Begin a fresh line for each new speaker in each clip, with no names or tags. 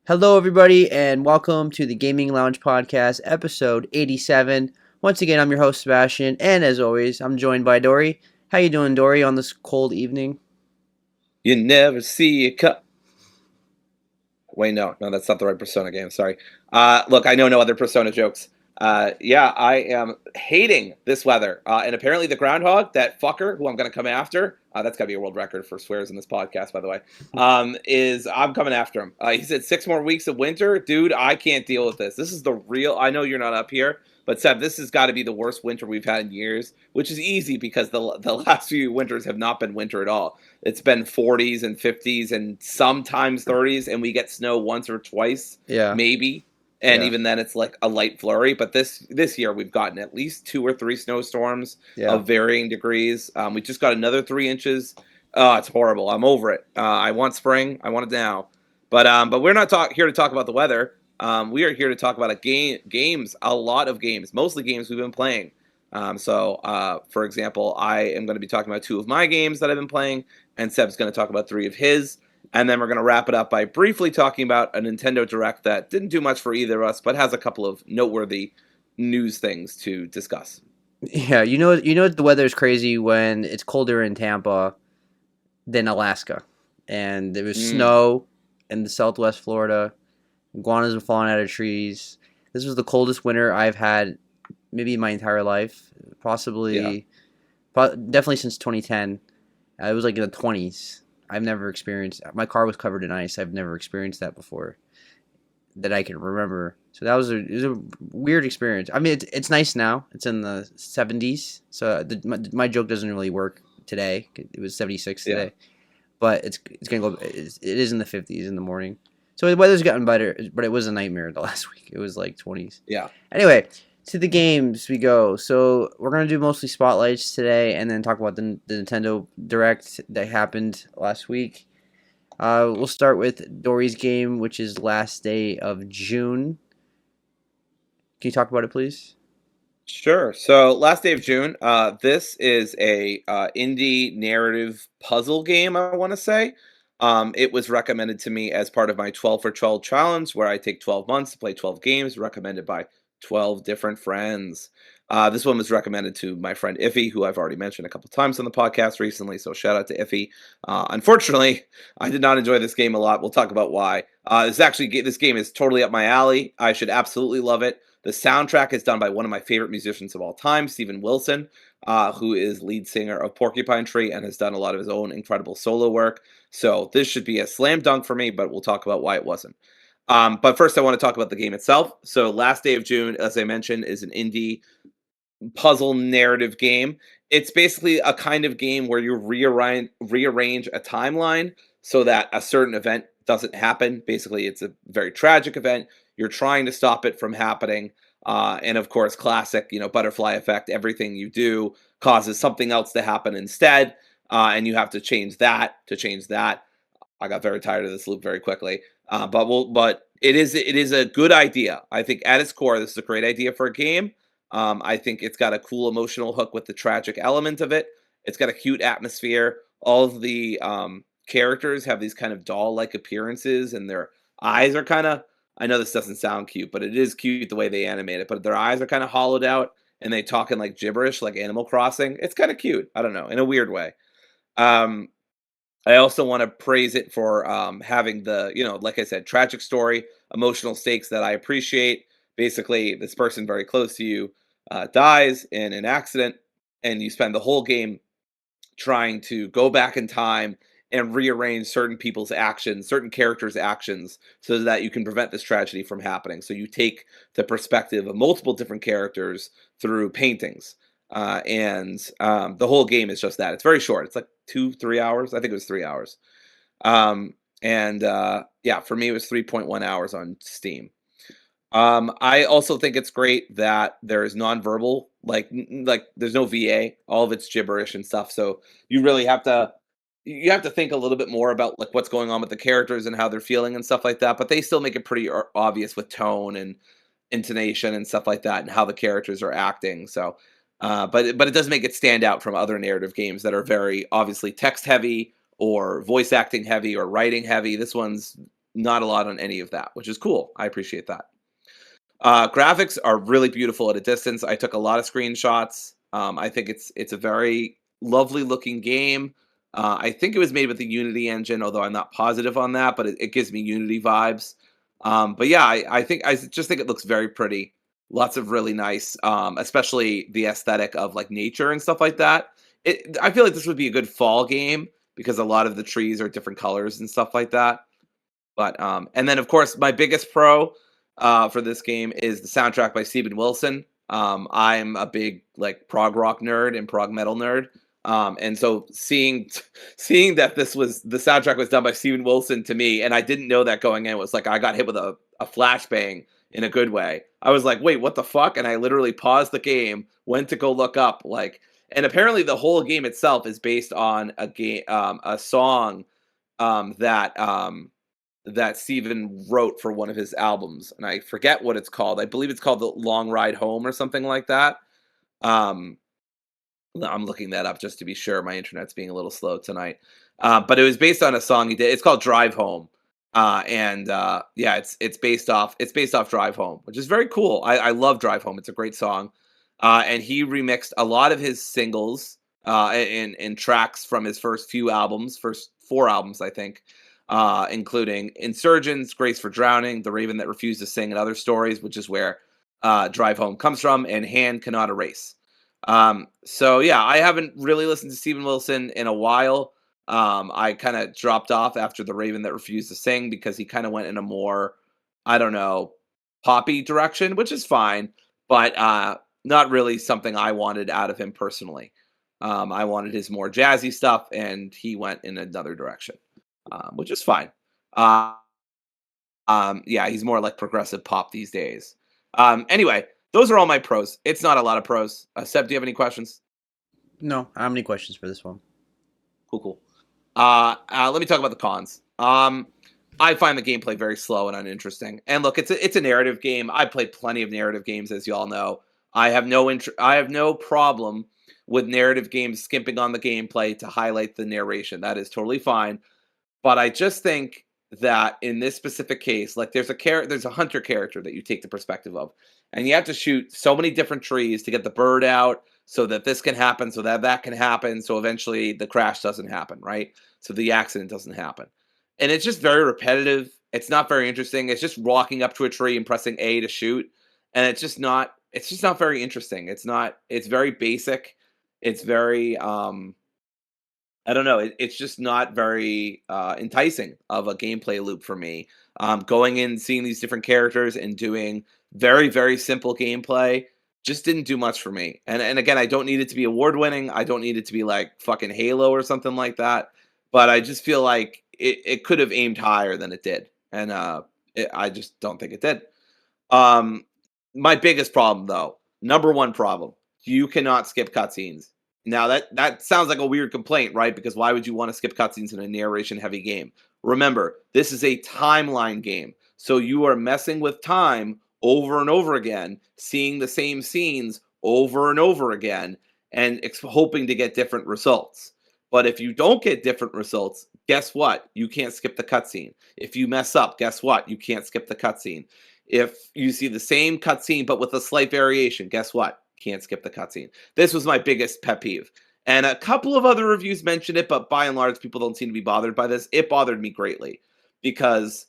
Hello, everybody, and welcome to the Gaming Lounge Podcast, episode 87. Once again, I'm your host, Sebastian, and as always, I'm joined by Dory. How you doing, Dory, on this cold evening?
You never see a cup. Wait, no, that's not the right Persona game. Sorry. Look, I know no other Persona jokes. Yeah, I am hating this weather. And apparently, the groundhog, that fucker who I'm going to come after, that's got to be a world record for swears in this podcast, by the way, I'm coming after him. He said 6 more weeks of winter. Dude, I can't deal with this. This is the real, I know you're not up here, but Seb, this has got to be the worst winter we've had in years, which is easy because the last few winters have not been winter at all. It's been 40s and 50s and sometimes 30s, and we get snow once or twice,
Yeah,
maybe. And
yeah,
even then, it's like a light flurry. But this year, we've gotten at least 2 or 3 snowstorms
yeah.
of varying degrees. We just got another 3 inches. Oh, it's horrible. I'm over it. I want spring. I want it now. But we're not here to talk about the weather. We are here to talk about a lot of games, mostly games we've been playing. For example, I am going to be talking about 2 of my games that I've been playing, and Seb's going to talk about 3 of his. And then we're going to wrap it up by briefly talking about a Nintendo Direct that didn't do much for either of us, but has a couple of noteworthy news things to discuss.
Yeah, the weather is crazy when it's colder in Tampa than Alaska. And there was
Mm,
snow in the southwest Florida. Iguanas were falling out of trees. This was the coldest winter I've had maybe in my entire life.
yeah.
Definitely since 2010. It was like in the 20s. I've never experienced. My car was covered in ice. I've never experienced that before that I can remember. So it was a weird experience. I mean, it's nice now. It's in the 70s. So my joke doesn't really work today. It was 76
Yeah.
today, but it's gonna go. It is in the 50s in the morning. So the weather's gotten better, but it was a nightmare the last week. It was like 20s.
Yeah.
Anyway, to the games we go. So we're gonna do mostly spotlights today, and then talk about the Nintendo Direct that happened last week. We'll start with Dory's game, which is last day of June. Can you talk about it, please?
Sure. So last day of June, this is a indie narrative puzzle game, I want to say. It was recommended to me as part of my 12 for 12 challenge, where I take 12 months to play 12 games, recommended by 12 different friends. This one was recommended to my friend Iffy, who I've already mentioned a couple times on the podcast recently. So shout out to Iffy. Unfortunately, I did not enjoy this game a lot. We'll talk about why. This game is totally up my alley. I should absolutely love it. The soundtrack is done by one of my favorite musicians of all time, Steven Wilson, who is lead singer of Porcupine Tree and has done a lot of his own incredible solo work. So this should be a slam dunk for me, but we'll talk about why it wasn't. But first, I want to talk about the game itself. So Last Day of June, as I mentioned, is an indie puzzle narrative game. It's basically a kind of game where you rearrange a timeline so that a certain event doesn't happen. Basically, it's a very tragic event. You're trying to stop it from happening. And of course, classic, butterfly effect. Everything you do causes something else to happen instead. And you have to change that to change that. I got very tired of this loop very quickly. But it is a good idea. I think at its core, this is a great idea for a game. I think it's got a cool emotional hook with the tragic element of it. It's got a cute atmosphere. All of the characters have these kind of doll-like appearances, and their eyes are kind of. I know this doesn't sound cute, but it is cute the way they animate it. But their eyes are kind of hollowed out, and they talk in like gibberish, like Animal Crossing. It's kind of cute. I don't know, in a weird way. Um, I also want to praise it for having like I said, tragic story, emotional stakes that I appreciate. Basically, this person very close to you dies in an accident, and you spend the whole game trying to go back in time and rearrange certain people's actions, certain characters' actions, so that you can prevent this tragedy from happening. So you take the perspective of multiple different characters through paintings. And the whole game is just that. It's very short. It's like 2, 3 hours. I think it was 3 hours. Yeah, for me, it was 3.1 hours on Steam. I also think it's great that there is nonverbal, like there's no VA. All of it's gibberish and stuff. So you really have to think a little bit more about like what's going on with the characters and how they're feeling and stuff like that. But they still make it pretty obvious with tone and intonation and stuff like that, and how the characters are acting. So, but it does make it stand out from other narrative games that are very obviously text heavy or voice acting heavy or writing heavy. This one's not a lot on any of that, which is cool. I appreciate that. Graphics are really beautiful at a distance. I took a lot of screenshots. I think it's a very lovely looking game. I think it was made with the Unity engine, although I'm not positive on that, but it gives me Unity vibes. But yeah, I just think it looks very pretty. Lots of really nice, especially the aesthetic of like nature and stuff like that. I feel like this would be a good fall game because a lot of the trees are different colors and stuff like that. But and then of course my biggest pro for this game is the soundtrack by Steven Wilson. I'm a big like prog rock nerd and prog metal nerd. And so seeing that this was the soundtrack was done by Steven Wilson to me, and I didn't know that going in, it was like I got hit with a flashbang in a good way. I was like, wait, what the fuck? And I literally paused the game, went to go look up like, and apparently the whole game itself is based on a song that that Steven wrote for one of his albums, and I forget what it's called. I believe it's called The Long Ride Home or something like that. Um, I'm looking that up just to be sure. My internet's being a little slow tonight. But it was based on a song he did. It's called Drive Home. And yeah, it's based off Drive Home, which is very cool. I love Drive Home. It's a great song. And he remixed a lot of his singles and tracks from his first few albums, first 4 albums, I think, including Insurgents, Grace for Drowning, The Raven That Refused to Sing, and Other Stories, which is where Drive Home comes from, and Hand Cannot Erase. So yeah, I haven't really listened to Steven Wilson in a while. I kind of dropped off after The Raven That Refused to Sing because he kind of went in a more, I don't know, poppy direction, which is fine, but not really something I wanted out of him personally. I wanted his more jazzy stuff, and he went in another direction, which is fine. Uh, yeah, he's more like progressive pop these days. Anyway, those are all my pros. It's not a lot of pros. Seb, do you have any questions?
No, I don't have any questions for this one.
Cool, cool. Let me talk about the cons. I find the gameplay very slow and uninteresting. And look, it's a narrative game. I've played plenty of narrative games, as you all know. I have no problem with narrative games skimping on the gameplay to highlight the narration. That is totally fine. But I just think that in this specific case, like there's a hunter character that you take the perspective of, and you have to shoot so many different trees to get the bird out, so that this can happen, so that that can happen, so eventually the crash doesn't happen, right? So the accident doesn't happen, and it's just very repetitive. It's not very interesting. It's just walking up to a tree and pressing A to shoot, and it's just not very interesting. It's very basic. It's very I don't know. It's just not very enticing of a gameplay loop for me. Going in, seeing these different characters, and doing very, very simple gameplay just didn't do much for me. And again, I don't need it to be award winning. I don't need it to be like fucking Halo or something like that. But I just feel like it could have aimed higher than it did, and I just don't think it did. Um, my biggest problem, though, number one problem, you cannot skip cutscenes. Now that sounds like a weird complaint, right? Because why would you want to skip cutscenes in a narration-heavy game? Remember, this is a timeline game, so you are messing with time over and over again, seeing the same scenes over and over again, and hoping to get different results. But if you don't get different results, guess what? You can't skip the cutscene. If you mess up, guess what? You can't skip the cutscene. If you see the same cutscene but with a slight variation, guess what? Can't skip the cutscene. This was my biggest pet peeve. And a couple of other reviews mentioned it, but by and large, people don't seem to be bothered by this. It bothered me greatly because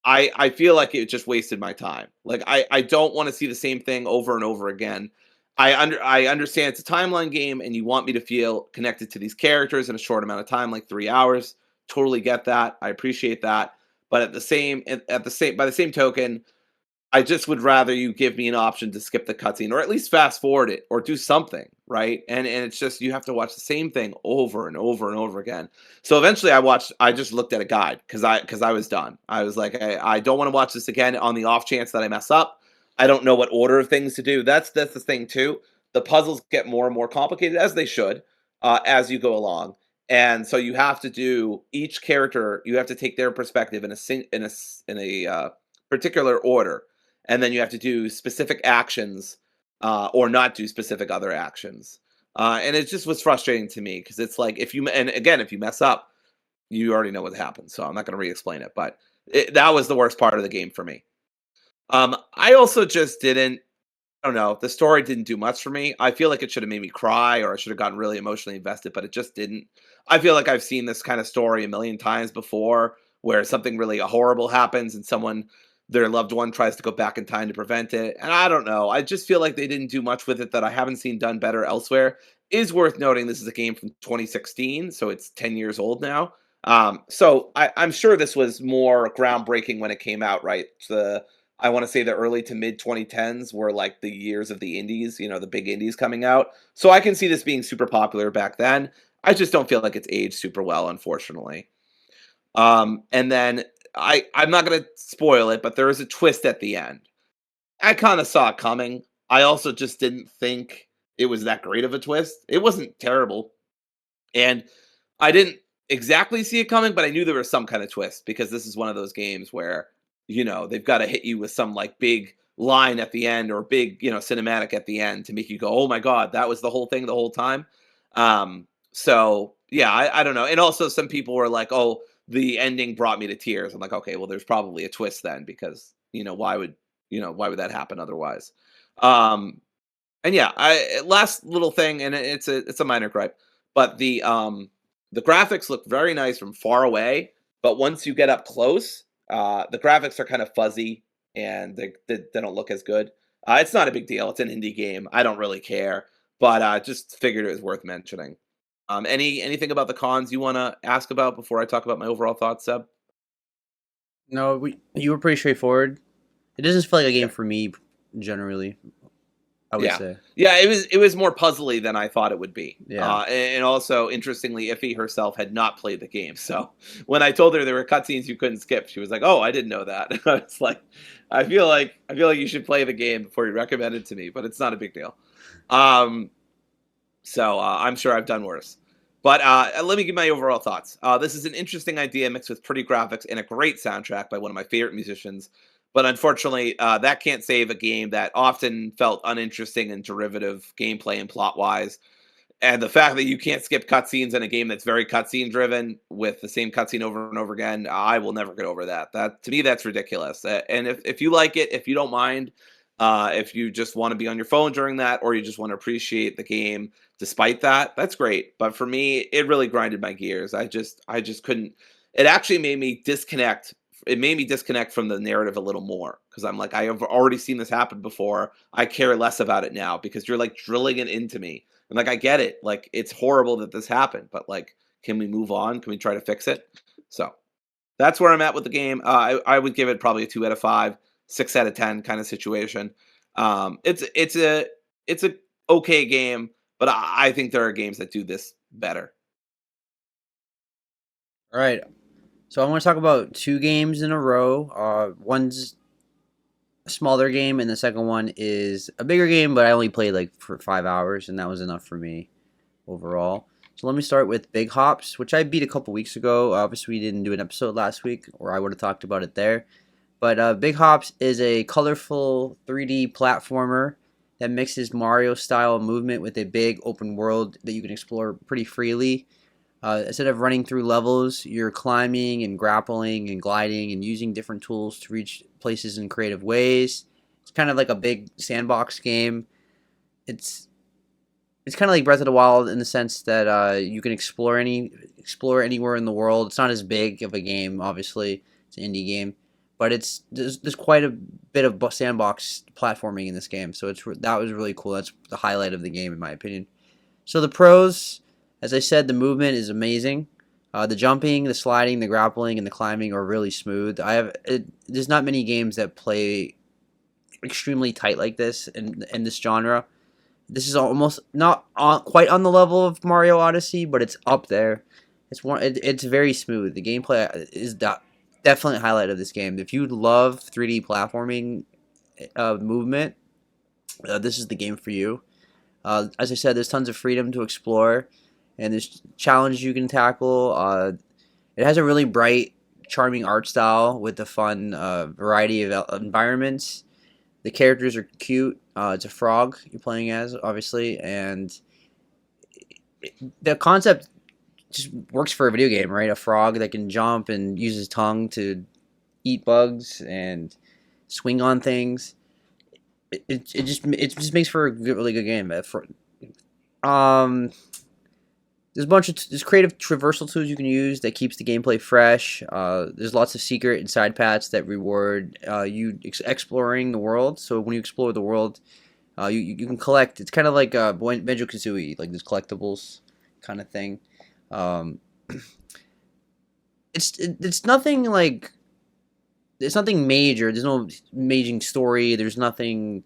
I feel like it just wasted my time. Like I don't want to see the same thing over and over again. I understand it's a timeline game and you want me to feel connected to these characters in a short amount of time, like 3 hours. Totally get that. I appreciate that. But by the same token, I just would rather you give me an option to skip the cutscene or at least fast forward it or do something, right? And it's just you have to watch the same thing over and over and over again. So eventually I just looked at a guide because I was done. I was like, I don't want to watch this again on the off chance that I mess up. I don't know what order of things to do. That's the thing too. The puzzles get more and more complicated as they should as you go along. And so you have to do each character, you have to take their perspective in a particular order, and then you have to do specific actions or not do specific other actions. And it just was frustrating to me because it's like if you mess up, you already know what happens. So I'm not going to re-explain it, but That was the worst part of the game for me. I also just didn't. I don't know. The story didn't do much for me. I feel like it should have made me cry, or I should have gotten really emotionally invested, but it just didn't. I feel like I've seen this kind of story a million times before, where something really horrible happens and someone, their loved one, tries to go back in time to prevent it. And I don't know. I just feel like they didn't do much with it that I haven't seen done better elsewhere. Is worth noting this is a game from 2016, so it's 10 years old now. I'm sure this was more groundbreaking when it came out, right? I want to say the early to mid 2010s were like the years of the indies, the big indies coming out. So I can see this being super popular back then. I just don't feel like it's aged super well, unfortunately. And then I'm not going to spoil it, but there is a twist at the end. I kind of saw it coming. I also just didn't think it was that great of a twist. It wasn't terrible. And I didn't exactly see it coming, but I knew there was some kind of twist because this is one of those games where, they've got to hit you with some like big line at the end or big, cinematic at the end to make you go, "Oh my god, that was the whole thing the whole time." So yeah, I don't know. And also some people were like, "Oh, the ending brought me to tears." I'm like, "Okay, well there's probably a twist then because, why would that happen otherwise?" Um and yeah, I last little thing, and it's a minor gripe, but the graphics look very nice from far away, but once you get up close, the graphics are kind of fuzzy and they don't look as good. It's not a big deal. It's an indie game. I don't really care, but just figured it was worth mentioning. Anything about the cons you want to ask about before I talk about my overall thoughts, Seb?
No, you were pretty straightforward. It doesn't feel like a game
Okay.
for me generally, I would
Yeah.
say.
Yeah, it was more puzzly than I thought it would be.
Yeah.
And also, interestingly, Iffy herself had not played the game. So when I told her there were cutscenes you couldn't skip, she was like, "Oh, I didn't know that." I was like, I feel like you should play the game before you recommend it to me, but it's not a big deal. Um, I'm sure I've done worse. But let me give my overall thoughts. This is an interesting idea mixed with pretty graphics and a great soundtrack by one of my favorite musicians. But unfortunately, that can't save a game that often felt uninteresting and derivative gameplay and plot wise. And the fact that you can't skip cutscenes in a game that's very cutscene driven with the same cutscene over and over again, I will never get over that. That to me, that's ridiculous. And if you like it, if you don't mind, if you just want to be on your phone during that, or you just want to appreciate the game despite that, that's great. But for me, it really grinded my gears. I just couldn't. It actually made me disconnect. It made me disconnect from the narrative a little more because I'm like, I have already seen this happen before. I care less about it now because you're like drilling it into me. And like I get it. Like it's horrible that this happened, but like can we move on? Can we try to fix it? So that's where I'm at with the game. I would give it probably a 2 out of 5, 6 out of 10 kind of situation. It's a okay game, but I think there are games that do this better.
All right. So I want to talk about two games in a row. One's a smaller game, and the second one is a bigger game, but I only played like for 5 hours, and that was enough for me overall. So let me start with Big Hops, which I beat a couple weeks ago. Obviously, we didn't do an episode last week, or I would have talked about it there. But Big Hops is a colorful 3D platformer that mixes Mario style movement with a big open world that you can explore pretty freely. Instead of running through levels, you're climbing and grappling and gliding and using different tools to reach places in creative ways. It's kind of like a big sandbox game. It's it's kind of like Breath of the Wild in the sense that you can explore anywhere in the world. It's not as big of a game, obviously. It's an indie game, but there's quite a bit of sandbox platforming in this game. So that was really cool. That's the highlight of the game, in my opinion. So the pros, as I said, the movement is amazing. The jumping, the sliding, the grappling, and the climbing are really smooth. There's not many games that play extremely tight like this in this genre. This is almost not quite on the level of Mario Odyssey, but it's up there. It's very smooth. The gameplay is definitely a highlight of this game. If you love 3D platforming movement, this is the game for you. As I said, there's tons of freedom to explore, and there's challenges you can tackle. It has a really bright, charming art style with a fun variety of environments. The characters are cute. It's a frog you're playing as, obviously, and the concept just works for a video game, right? A frog that can jump and use his tongue to eat bugs and swing on things. It just makes for a really good game. Um, there's creative traversal tools you can use that keeps the gameplay fresh. There's lots of secret and side paths that reward you exploring the world. So when you explore the world, you can collect. It's kind of like Banjo Kazooie, like these collectibles kind of thing. Um, it's nothing like it's nothing major. There's no amazing story. There's nothing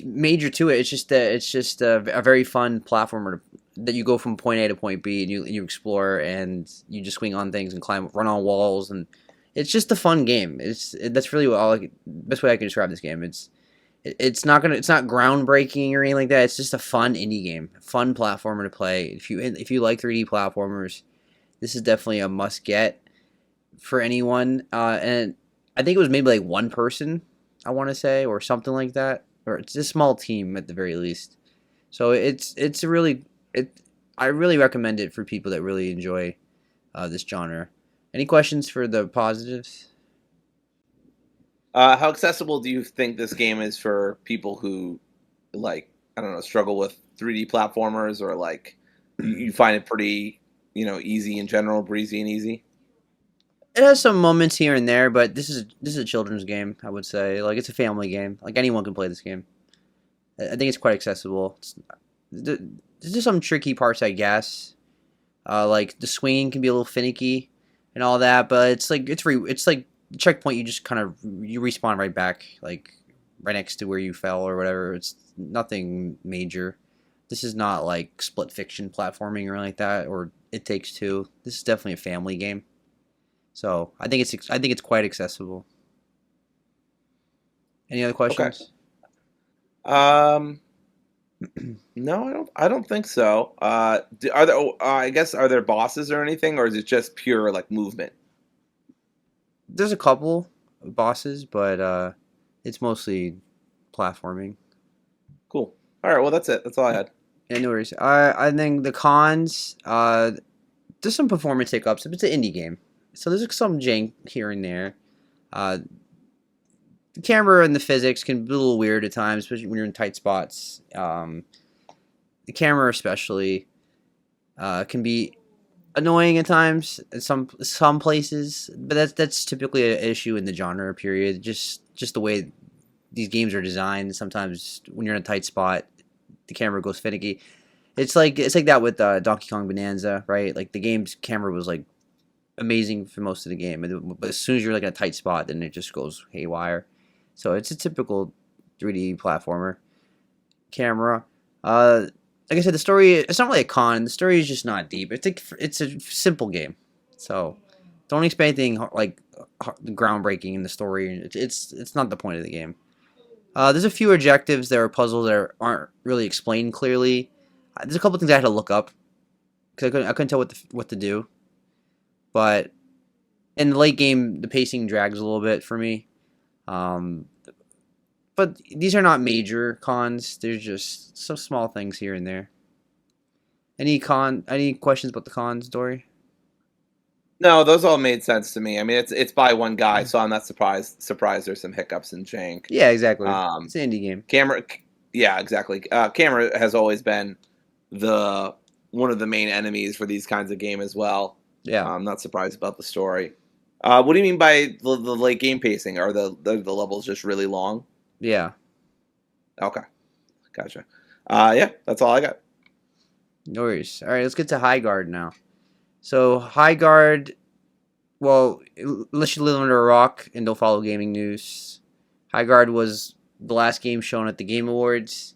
major to it. It's just a very fun platformer that you go from point A to point B and you explore and you just swing on things and climb, run on walls, and it's just a fun game. That's really best way I can describe this game. It's not groundbreaking or anything like that. It's just a fun indie game, fun platformer to play. If you like 3D platformers, this is definitely a must get for anyone. And I think it was maybe like one person, I want to say, or something like that, or it's a small team at the very least. So it's a really I really recommend it for people that really enjoy this genre. Any questions for the positives?
How accessible do you think this game is for people who, like, I don't know, struggle with 3D platformers, or like you find it pretty, easy in general, breezy and easy?
It has some moments here and there, but this is a children's game. I would say, like, it's a family game. Like, anyone can play this game. I think it's quite accessible. There's just some tricky parts, I guess. Like the swinging can be a little finicky and all that, but it's like the checkpoint. You just kind of you respawn right back, like right next to where you fell or whatever. It's nothing major. This is not like Split Fiction platforming or anything like that, or It Takes Two. This is definitely a family game. So I think it's quite accessible. Any other
Okay.
questions?
Um, no, I don't think so. Are there? I guess, are there bosses or anything, or is it just pure like movement?
There's a couple bosses, but it's mostly platforming.
Cool. All right. Well, that's it. That's all I had.
Yeah, no worries. I think the cons, there's some performance hiccups. It's an indie game, so there's some jank here and there. Uh, the camera and the physics can be a little weird at times, especially when you're in tight spots. The camera, especially, can be annoying at times in some places, but that's typically an issue in the genre. Period. Just the way these games are designed. Sometimes when you're in a tight spot, the camera goes finicky. It's like that with Donkey Kong Bonanza, right? Like the game's camera was like amazing for most of the game, but as soon as you're like in a tight spot, then it just goes haywire. So it's a typical 3D platformer camera. Like I said, the story it's not really a con. The story is just not deep. It's a simple game, so don't expect anything like groundbreaking in the story. It's not the point of the game. There's a few objectives that are puzzles that aren't really explained clearly. There's a couple things I had to look up because I couldn't tell what to do. But in the late game, the pacing drags a little bit for me. Um, but these are not major cons. There's just some small things here and there. Any questions about the cons, Dory?
No, those all made sense to me. I mean, it's by one guy, so I'm not surprised there's some hiccups and jank.
Yeah, exactly.
Um,
It's an indie game.
camera, yeah, exactly. Camera has always been the one of the main enemies for these kinds of game as well.
Yeah.
I'm not surprised about the story. What do you mean by the late game pacing? Are the levels just really long?
Yeah.
Okay, gotcha. Yeah, that's all I got.
No worries. All right, let's get to Highguard now. So Highguard, well, unless you live under a rock and don't follow gaming news, Highguard was the last game shown at the Game Awards.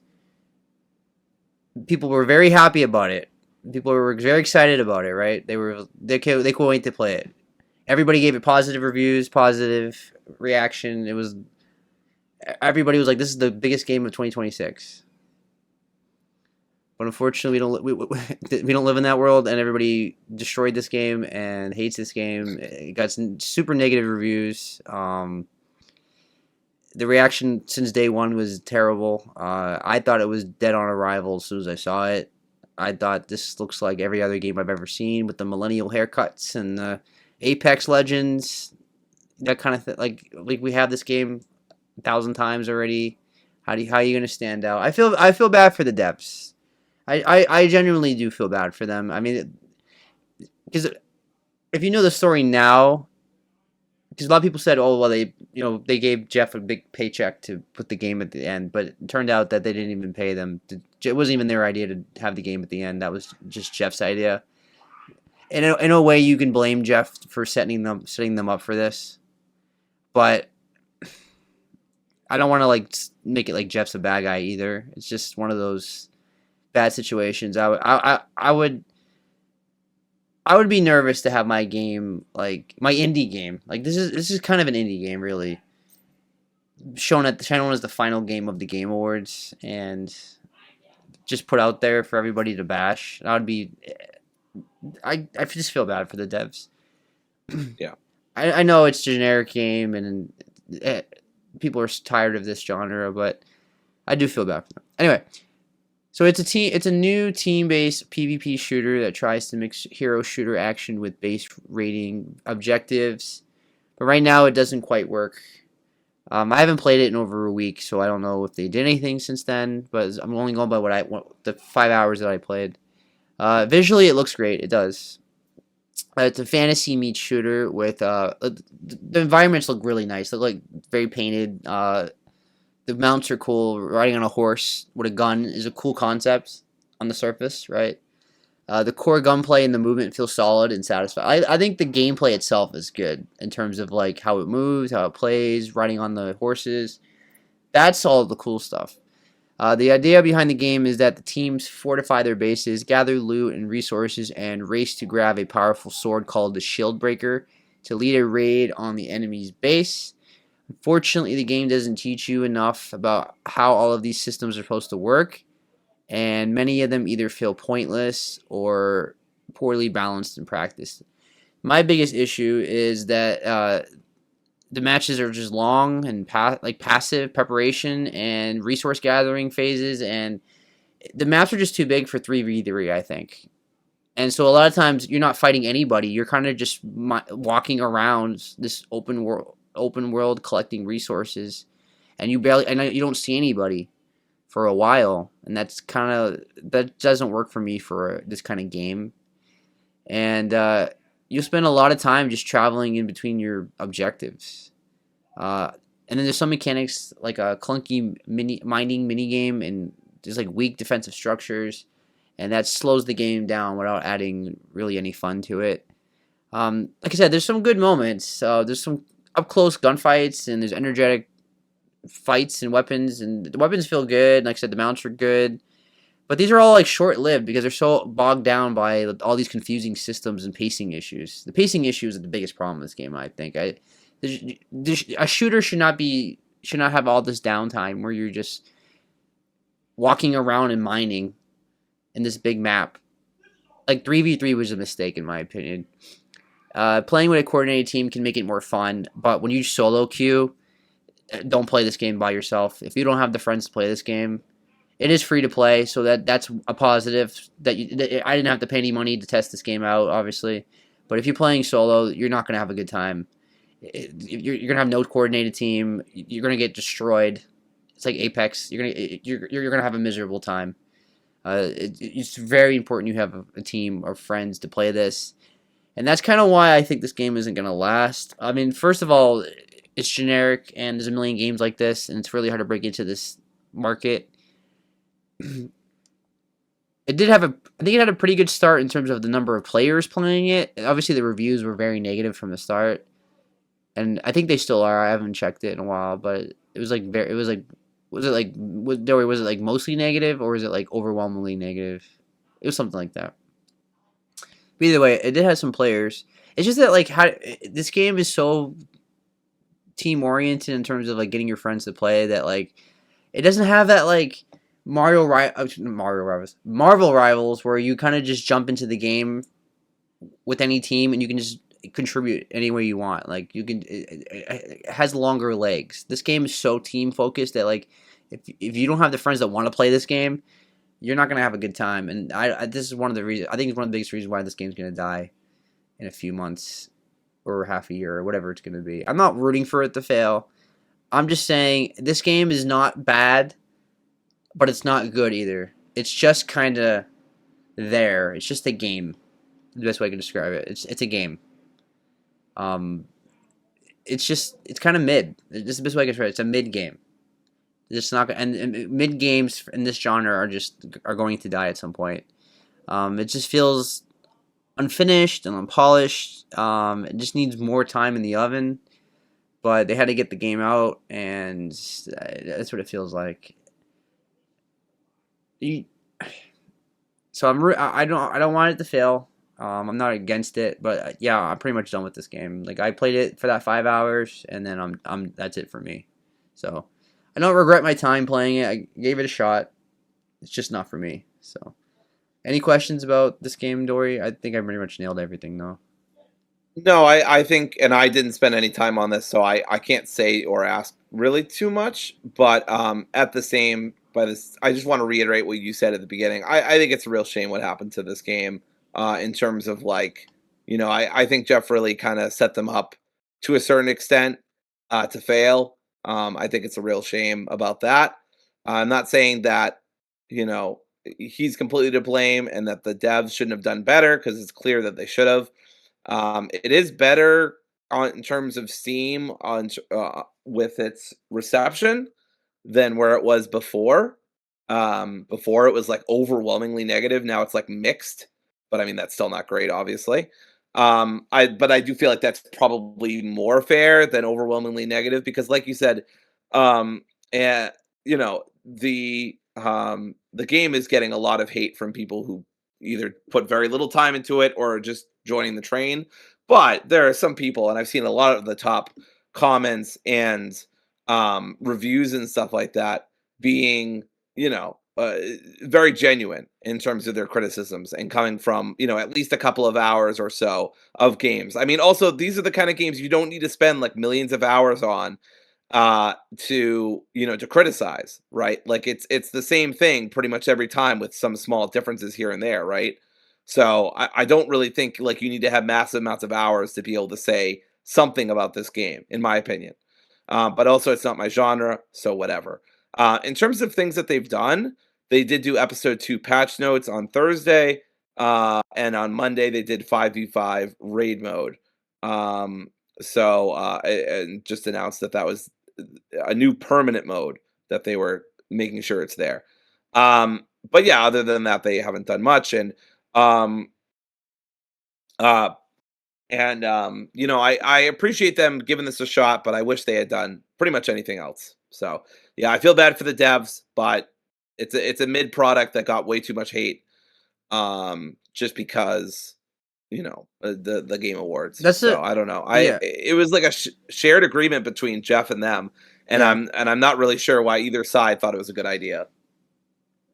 People were very happy about it. People were very excited about it. Right? They couldn't wait to play it. Everybody gave it positive reviews, positive reaction. Everybody was like, "This is the biggest game of 2026." But unfortunately, we don't live in that world, and everybody destroyed this game and hates this game. It got some super negative reviews. The reaction since day one was terrible. I thought it was dead on arrival as soon as I saw it. I thought this looks like every other game I've ever seen with the millennial haircuts and the Apex Legends, that kind of thing. Like we have this game 1,000 times already. How are you gonna stand out? I feel bad for the devs. I genuinely do feel bad for them. I mean, because if you know the story now, because a lot of people said, oh well, they gave Jeff a big paycheck to put the game at the end, but it turned out that they didn't even pay them. It wasn't even their idea to have the game at the end. That was just Jeff's idea. In a way, you can blame Jeff for setting them up for this, but I don't want to like make it like Jeff's a bad guy either. It's just one of those bad situations. I would be nervous to have my game, like my indie game. Like this is kind of an indie game, really. Shown as the final game of the Game Awards and just put out there for everybody to bash. That would be. I just feel bad for the devs.
Yeah.
I know it's a generic game and people are tired of this genre, but I do feel bad for them. Anyway. So it's a new team-based PvP shooter that tries to mix hero shooter action with base rating objectives. But right now it doesn't quite work. I haven't played it in over a week, so I don't know if they did anything since then. But I'm only going by the 5 hours that I played. Visually, it looks great. It does. It's a fantasy meets shooter with the environments look really nice. They look like very painted. The mounts are cool. Riding on a horse with a gun is a cool concept on the surface, right? The core gunplay and the movement feel solid and satisfying. I think the gameplay itself is good in terms of like how it moves, how it plays, riding on the horses. That's all the cool stuff. The idea behind the game is that the teams fortify their bases, gather loot and resources, and race to grab a powerful sword called the Shield Breaker to lead a raid on the enemy's base. Unfortunately, the game doesn't teach you enough about how all of these systems are supposed to work, and many of them either feel pointless or poorly balanced in practice. My biggest issue is that the matches are just long and passive preparation and resource gathering phases, and the maps are just too big for 3v3, I think. And so a lot of times you're not fighting anybody. You're kind of just walking around this open world collecting resources, and you don't see anybody for a while, and that doesn't work for me for this kind of game. And you'll spend a lot of time just traveling in between your objectives. And then there's some mechanics like a clunky mining mini game, and there's like weak defensive structures, and that slows the game down without adding really any fun to it. Like I said, there's some good moments. There's some up close gunfights, and there's energetic fights and weapons, and the weapons feel good. Like I said, the mounts are good. But these are all like short-lived because they're so bogged down by all these confusing systems and pacing issues. The pacing issues are the biggest problem in this game, I think. A shooter should not have all this downtime where you're just walking around and mining in this big map. Like 3v3 was a mistake in my opinion. Playing with a coordinated team can make it more fun, but when you solo queue, don't play this game by yourself. If you don't have the friends to play this game, it is free to play, so that's a positive. I didn't have to pay any money to test this game out, obviously. But if you're playing solo, you're not going to have a good time. You're going to have no coordinated team. You're going to get destroyed. It's like Apex. You're going to have a miserable time. It's very important you have a team of friends to play this. And that's kind of why I think this game isn't going to last. I mean, first of all, it's generic, and there's a million games like this, and it's really hard to break into this market. I think it had a pretty good start in terms of the number of players playing it. Obviously, the reviews were very negative from the start, and I think they still are. I haven't checked it in a while, but was it like mostly negative, or was it like overwhelmingly negative? It was something like that. But either way, it did have some players. It's just that like this game is so team oriented in terms of like getting your friends to play that like it doesn't have that like Marvel Rivals where you kind of just jump into the game with any team and you can just contribute any way you want. Like it has longer legs. This game is so team focused that like if you don't have the friends that want to play this game, you're not gonna have a good time. And this is one of the reasons. I think it's one of the biggest reasons why this game's gonna die in a few months. or half a year or whatever it's going to be. I'm not rooting for it to fail. I'm just saying this game is not bad, but it's not good either. It's just kind of there. It's just a game. The best way I can describe it. It's a game. Um, it's kind of mid. This is the best way I can describe it. It's a mid game. It's not and mid games in this genre are going to die at some point. It just feels unfinished and unpolished. It just needs more time in the oven. But they had to get the game out, and that's what it feels like. So I don't want it to fail. I'm not against it, but yeah, I'm pretty much done with this game. Like I played it for that 5 hours, and then I'm that's it for me. So I don't regret my time playing it. I gave it a shot. It's just not for me. So any questions about this game, Dory? I think I pretty much nailed everything though.
No, I think, and I didn't spend any time on this, so I can't say or ask really too much. But at the same, by this, I just want to reiterate what you said at the beginning. I think it's a real shame what happened to this game, in terms of like, I think Jeff really kind of set them up to a certain extent, to fail. I think it's a real shame about that. I'm not saying that, you know, he's completely to blame and that the devs shouldn't have done better because it's clear that they should have. It is better in terms of Steam with its reception than where it was before. Before it was like overwhelmingly negative. Now it's like mixed, but I mean that's still not great, obviously. But I do feel like that's probably more fair than overwhelmingly negative because, like you said, and you know the game is getting a lot of hate from people who either put very little time into it or just joining the train. But there are some people, and I've seen a lot of the top comments and reviews and stuff like that being, very genuine in terms of their criticisms and coming from, at least a couple of hours or so of games. I mean, also, these are the kind of games you don't need to spend like millions of hours on to criticize, right? Like it's the same thing pretty much every time with some small differences here and there, right? So I don't really think like you need to have massive amounts of hours to be able to say something about this game, in my opinion. But also it's not my genre, so whatever. In terms of things that they've done, they did do episode 2 patch notes on Thursday, and on Monday they did 5v5 raid mode. And just announced that that was a new permanent mode that they were making sure it's there. But yeah, other than that, they haven't done much. Um, uh, I appreciate them giving this a shot, but I wish they had done pretty much anything else. So yeah, I feel bad for the devs, but it's a mid product that got way too much hate, just because the Game Awards.
That's
So
it.
I don't know.
Yeah,
It was like a shared agreement between Jeff and them, and
yeah,
I'm not really sure why either side thought it was a good idea.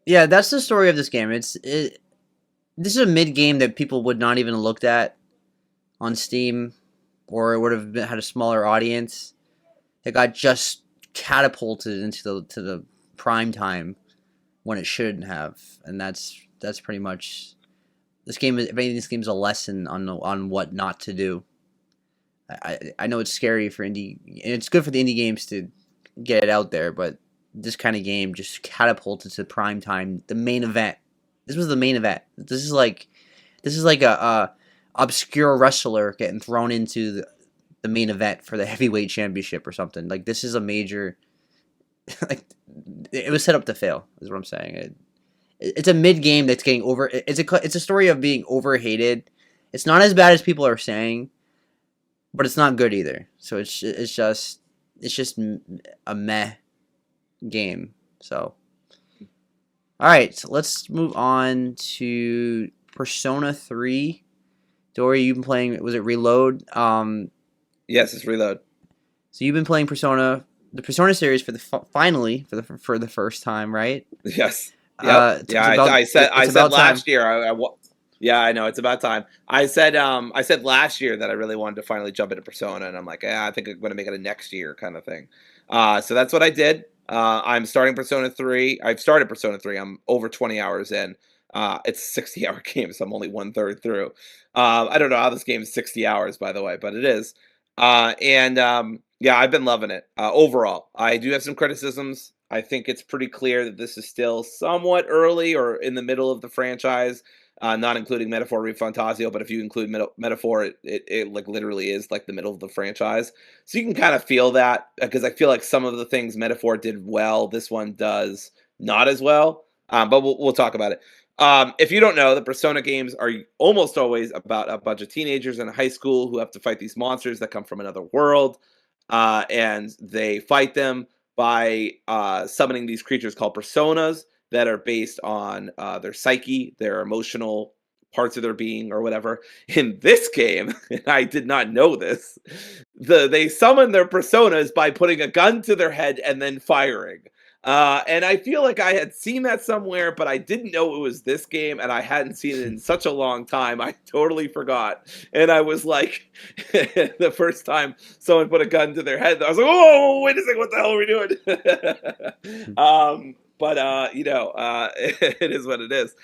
yeah. That's the story of this game. This is a mid game that people would not even have looked at on Steam, or it would have had a smaller audience. It got just catapulted into the prime time when it shouldn't have, and that's pretty much this game. If anything, this game's a lesson on what not to do. I know it's scary for indie, and it's good for the indie games to get it out there, but this kind of game just catapulted to prime time, the main event. This was the main event. This is like a obscure wrestler getting thrown into the main event for the heavyweight championship or something. Like this is a major, like it was set up to fail. Is what I'm saying. It's a mid game that's getting over. It's a story of being overhated. It's not as bad as people are saying, but it's not good either. So it's just a meh game. So all right, so let's move on to Persona 3. Dory, you've been playing. Was it Reload?
Yes, it's Reload.
So you've been playing the Persona series finally for the first time, right?
Yes. Yep. Yeah. I
It's
said
about time.
last year. Yeah, I know it's about time. I said last year that I really wanted to finally jump into Persona, and I'm like, yeah, I think I'm going to make it a next year kind of thing. So that's what I did. I'm starting Persona 3. I've started Persona 3. I'm over 20 hours in. It's a 60-hour game, so I'm only one third through. I don't know how this game is 60 hours, by the way, but it is. Yeah, I've been loving it overall. I do have some criticisms. I think it's pretty clear that this is still somewhat early or in the middle of the franchise, not including Metaphor Refantasio, but if you include Metaphor, it like literally is like the middle of the franchise. So you can kind of feel that because I feel like some of the things Metaphor did well, this one does not as well. But we'll talk about it. If you don't know, the Persona games are almost always about a bunch of teenagers in a high school who have to fight these monsters that come from another world, and they fight them by summoning these creatures called personas that are based on their psyche, their emotional parts of their being, or whatever. In this game, and I did not know this, they summon their personas by putting a gun to their head and then firing. And I feel like I had seen that somewhere, but I didn't know it was this game, and I hadn't seen it in such a long time. I totally forgot. And I was like, the first time someone put a gun to their head, I was like, oh, wait a second, what the hell are we doing? It is what it is.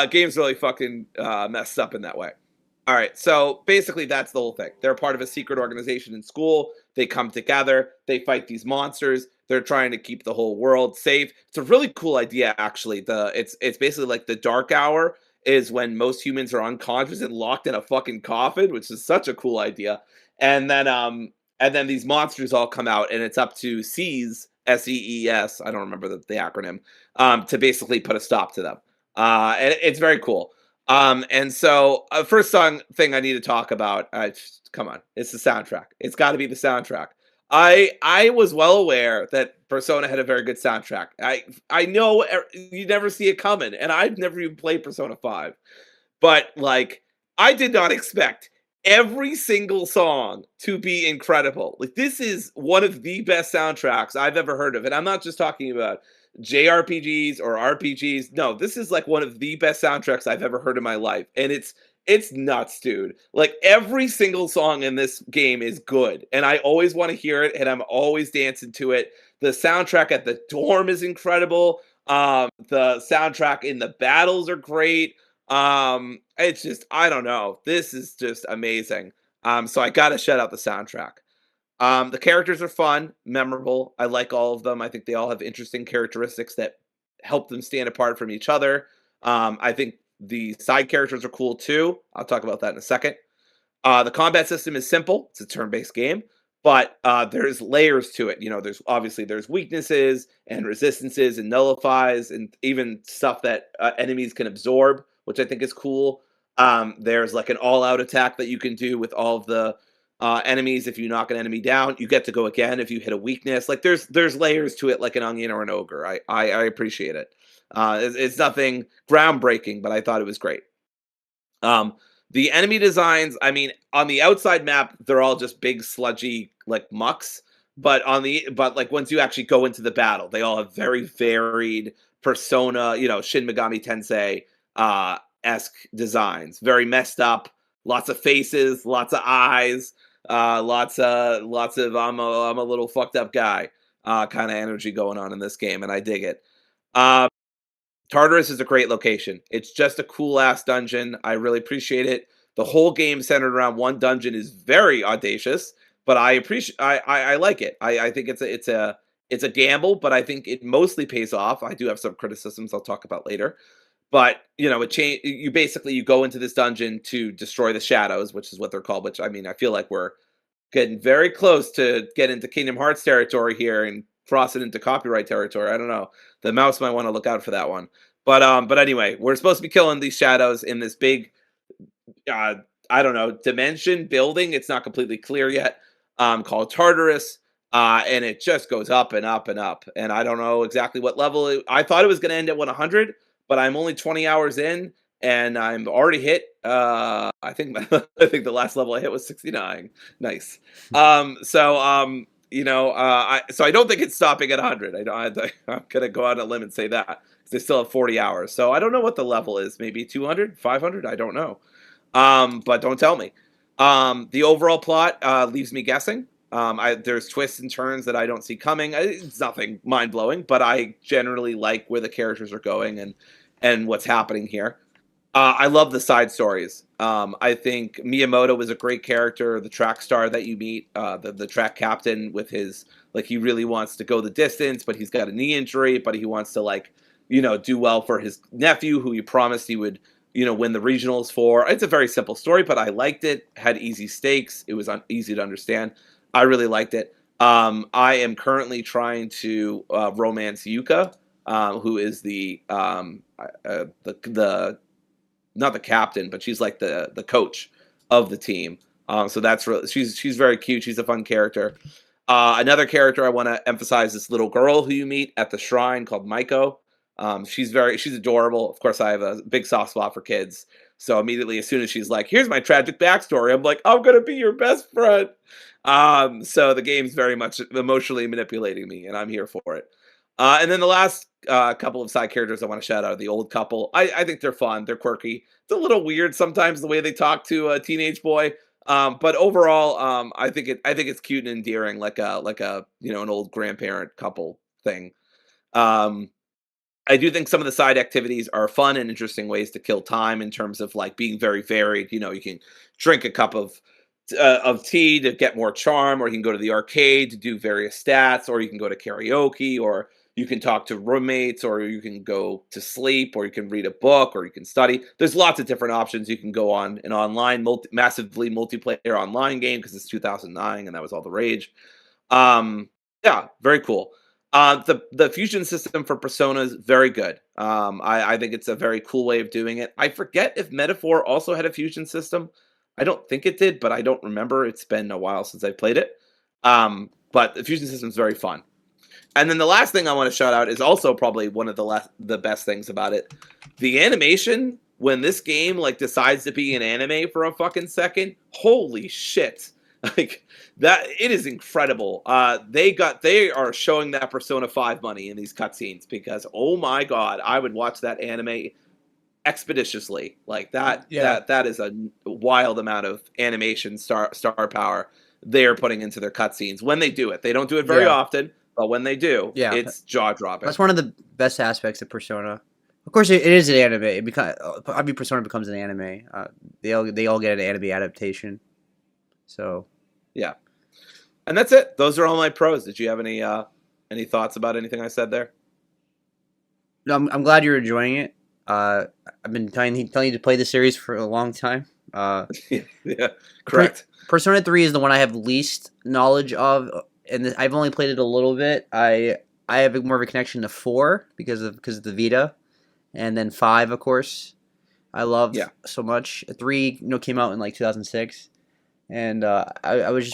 Game's really fucking messed up in that way. All right, so basically that's the whole thing. They're part of a secret organization in school. They come together, they fight these monsters. They're trying to keep the whole world safe. It's a really cool idea, actually. It's basically like the dark hour is when most humans are unconscious and locked in a fucking coffin, which is such a cool idea. And then these monsters all come out, and it's up to SEES, SEES, I don't remember the acronym, to basically put a stop to them. And it's very cool. And so first thing I need to talk about, come on, it's the soundtrack. It's got to be the soundtrack. I was well aware that Persona had a very good soundtrack. I know you never see it coming, and I've never even played Persona 5. But like I did not expect every single song to be incredible. Like this is one of the best soundtracks I've ever heard of. And I'm not just talking about JRPGs or RPGs. No, this is like one of the best soundtracks I've ever heard in my life. And it's nuts, dude. Like every single song in this game is good. And I always want to hear it, and I'm always dancing to it. The soundtrack at the dorm is incredible. The soundtrack in the battles are great. It's just, I don't know. This is just amazing. So I gotta shout out the soundtrack. The characters are fun, memorable. I like all of them. I think they all have interesting characteristics that help them stand apart from each other. I think the side characters are cool too. I'll talk about that in a second. The combat system is simple. It's a turn-based game, but there's layers to it. There's weaknesses and resistances and nullifies and even stuff that enemies can absorb, which I think is cool. There's like an all-out attack that you can do with all of the enemies. If you knock an enemy down, you get to go again if you hit a weakness. Like there's layers to it, like an onion or an ogre. I appreciate it. It's nothing groundbreaking, but I thought it was great. The enemy designs, I mean, on the outside map, they're all just big sludgy like mucks. But like once you actually go into the battle, they all have very varied Persona, Shin Megami Tensei esque designs. Very messed up, lots of faces, lots of eyes, lots of I'm a little fucked up guy kind of energy going on in this game, and I dig it. Tartarus is a great location. It's just a cool ass dungeon. I really appreciate it. The whole game centered around one dungeon is very audacious, but I appreciate. I like it. I think it's a gamble, but I think it mostly pays off. I do have some criticisms I'll talk about later, but you go into this dungeon to destroy the shadows, which is what they're called. Which I mean, I feel like we're getting very close to get into Kingdom Hearts territory here and cross it into copyright territory. I don't know. The mouse might want to look out for that one. But anyway, we're supposed to be killing these shadows in this big, I don't know, dimension building. It's not completely clear yet. Called Tartarus, and it just goes up and up and up. And I don't know exactly what level. I thought it was going to end at 100, but I'm only 20 hours in, and I'm already hit. I think the last level I hit was 69. Nice. So I don't think it's stopping at 100. I'm gonna go out on a limb and say that because they still have 40 hours. So I don't know what the level is. Maybe 200, 500. I don't know. But don't tell me. The overall plot leaves me guessing. There's twists and turns that I don't see coming. It's nothing mind blowing, but I generally like where the characters are going, and what's happening here. I love the side stories. I think Miyamoto was a great character. The track star that you meet, the track captain with his like he really wants to go the distance, but he's got a knee injury, but he wants to like do well for his nephew, who he promised he would win the regionals for. It's a very simple story, but I liked it. Had easy stakes. It was easy to understand. I really liked it. I am currently trying to romance Yuka, who is the not the captain, but she's like the coach of the team. So that's really she's very cute. She's a fun character. Another character I want to emphasize, this little girl who you meet at the shrine called Maiko. She's adorable. Of course, I have a big soft spot for kids. So immediately, as soon as she's like, "Here's my tragic backstory," I'm like, "I'm gonna be your best friend." So the game's very much emotionally manipulating me, and I'm here for it. And then the last couple of side characters I want to shout out are the old couple. I think they're fun. They're quirky. It's a little weird sometimes the way they talk to a teenage boy. But overall, I think it's cute and endearing, like a an old grandparent couple thing. Um, I do think some of the side activities are fun and interesting ways to kill time in terms of like being very varied. You can drink a cup of tea to get more charm, or you can go to the arcade to do various stats, or you can go to karaoke, or you can talk to roommates, or you can go to sleep, or you can read a book, or you can study. There's lots of different options. You can go on an online, massively multiplayer online game because it's 2009 and that was all the rage. Um, yeah, very cool. The fusion system for Persona is very good. I think it's a very cool way of doing it. I forget if Metaphor also had a fusion system. I don't think it did, but I don't remember. It's been a while since I played it. But the fusion system is very fun. And then the last thing I want to shout out is also probably one of the best things about it. The animation, when this game like decides to be an anime for a fucking second, holy shit. Like that it is incredible. They are showing that Persona 5 money in these cutscenes because oh my god, I would watch that anime expeditiously. Like
Yeah.
that is a wild amount of animation star power they're putting into their cutscenes when they do it. They don't do it very
Yeah.
often, but when they do,
Yeah.
it's jaw dropping.
That's one of the best aspects of Persona. Of course, it is an anime. It becomes, Persona becomes an anime. They all get an anime adaptation. So
Yeah. And that's it. Those are all my pros. Did you have any thoughts about anything I said there?
no, I'm glad you're enjoying it. I've been telling you to play the series for a long time.
Yeah, correct.
Persona 3 is the one I have least knowledge of, and I've only played it a little bit. I have more of a connection to 4 because of the Vita, and then 5, of course, I loved
Yeah.
so much. 3, came out in like 2006, and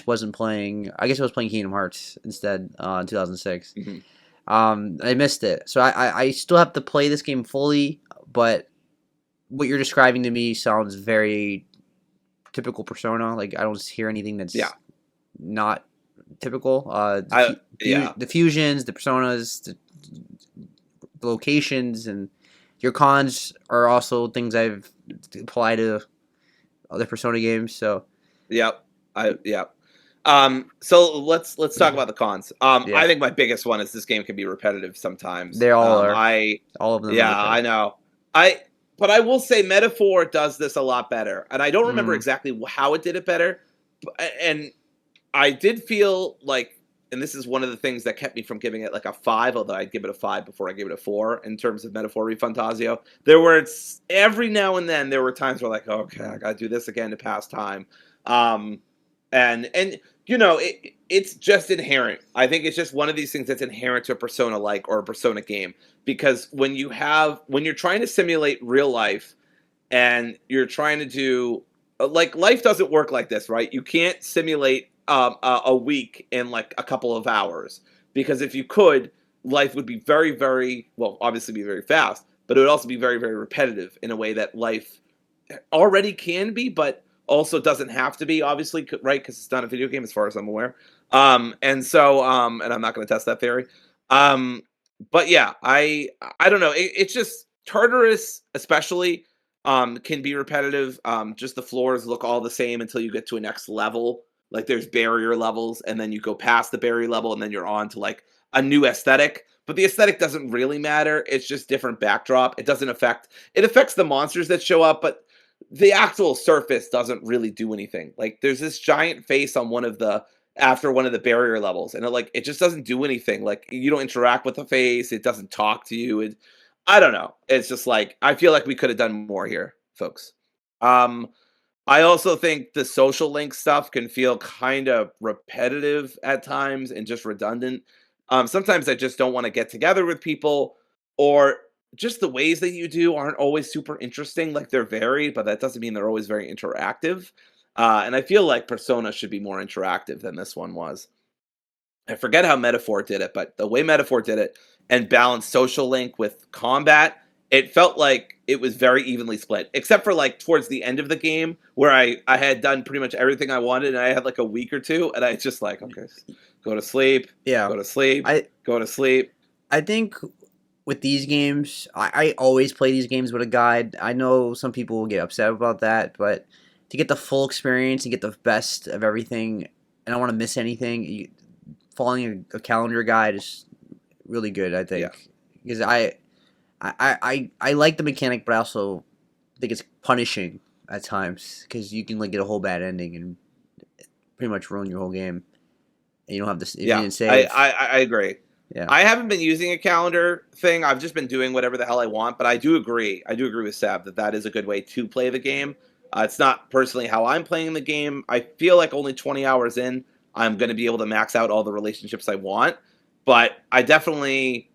wasn't playing. I guess I was playing Kingdom Hearts instead in 2006.
Hmm.
I missed it, so I still have to play this game fully, but what you're describing to me sounds very typical Persona. Like I don't hear anything that's
Yeah.
not typical.
Yeah.
The fusions, the personas, the locations, and your cons are also things I've applied to other Persona games. So
Yep. Yep. So let's talk about the cons.
yeah,
I think my biggest one is this game can be repetitive sometimes.
they all are. All of them.
Yeah,
are
I know. But I will say Metaphor does this a lot better. And I don't remember
Mm.
exactly how it did it better. And I did feel like, and this is one of the things that kept me from giving it like a 5, although I'd give it a 5 before I gave it a 4 in terms of Metaphor Refantasio. There were every now and then there were times where like, okay, I gotta do this again to pass time. And it's just inherent. I think it's just one of these things that's inherent to a Persona like or a Persona game. Because when you're trying to simulate real life and you're trying to do like life doesn't work like this, right? You can't simulate a week in like a couple of hours because if you could, life would be very, very well, obviously be very fast, but it would also be very, very repetitive in a way that life already can be, but also doesn't have to be, obviously, right? Because it's not a video game, as far as I'm aware. And I'm not going to test that theory. But yeah, I don't know. It's just Tartarus, especially, can be repetitive. Just the floors look all the same until you get to a next level, Like there's barrier levels, and then you go past the barrier level, and then you're on to like a new aesthetic. But the aesthetic doesn't really matter. It's just different backdrop. It doesn't affect. It affects the monsters that show up, but the actual surface doesn't really do anything. Like there's this giant face on one of the after one of the barrier levels, and it just doesn't do anything. Like you don't interact with the face. It doesn't talk to you. I don't know. It's just like I feel like we could have done more here, folks. Um, I also think the social link stuff can feel kind of repetitive at times and just redundant. Sometimes I just don't want to get together with people, or just the ways that you do aren't always super interesting. Like they're varied, but that doesn't mean they're always very interactive. And I feel like Persona should be more interactive than this one was. I forget how Metaphor did it, but the way Metaphor did it and balanced social link with combat, it felt like it was very evenly split, except for like towards the end of the game where I had done pretty much everything I wanted, and I had like a week or two, and I just like, okay, go to sleep,
Yeah.
go to sleep,
I
go to sleep.
I think with these games, I always play these games with a guide. I know some people will get upset about that, but to get the full experience and get the best of everything, and I don't want to miss anything, following a calendar guide is really good, I
Yeah.
think. Because I like the mechanic, but I also think it's punishing at times because you can like get a whole bad ending and pretty much ruin your whole game. And you don't have this if you
Yeah,
didn't save.
I agree.
Yeah.
I haven't been using a calendar thing. I've just been doing whatever the hell I want. But I do agree. I do agree with Sab that that is a good way to play the game. It's not personally how I'm playing the game. I feel like only 20 hours in, I'm going to be able to max out all the relationships I want. But I definitely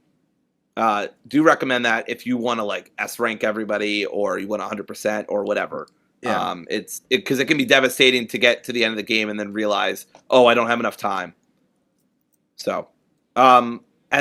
do recommend that if you want to like S rank everybody or you want 100% or whatever.
Yeah.
It's because it can be devastating to get to the end of the game and then realize, oh, I don't have enough time. So, and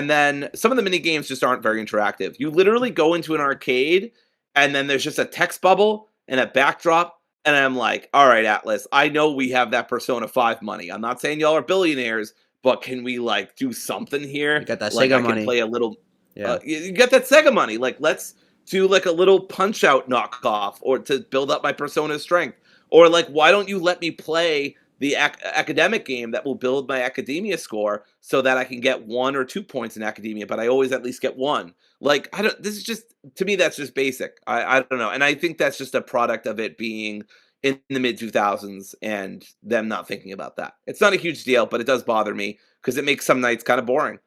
then some of the mini games just aren't very interactive. You literally go into an arcade, and then there's just a text bubble and a backdrop, and I'm like, all right, Atlas, I know we have that Persona 5 money. I'm not saying y'all are billionaires, but can we like do something
You
here?
got that
Like
Sega
I can
money.
play a little.
Yeah.
You got that Sega money. Like let's do like a little Punch Out knockoff, or to build up my Persona strength, or like why don't you let me play the academic game that will build my academia score so that I can get 1 or 2 points in academia, but I always at least get one. Like I don't. This is just to me that's just basic. I don't know, and I think that's just a product of it being in the mid 2000s and them not thinking about that. It's not a huge deal, but it does bother me because it makes some nights kind of boring.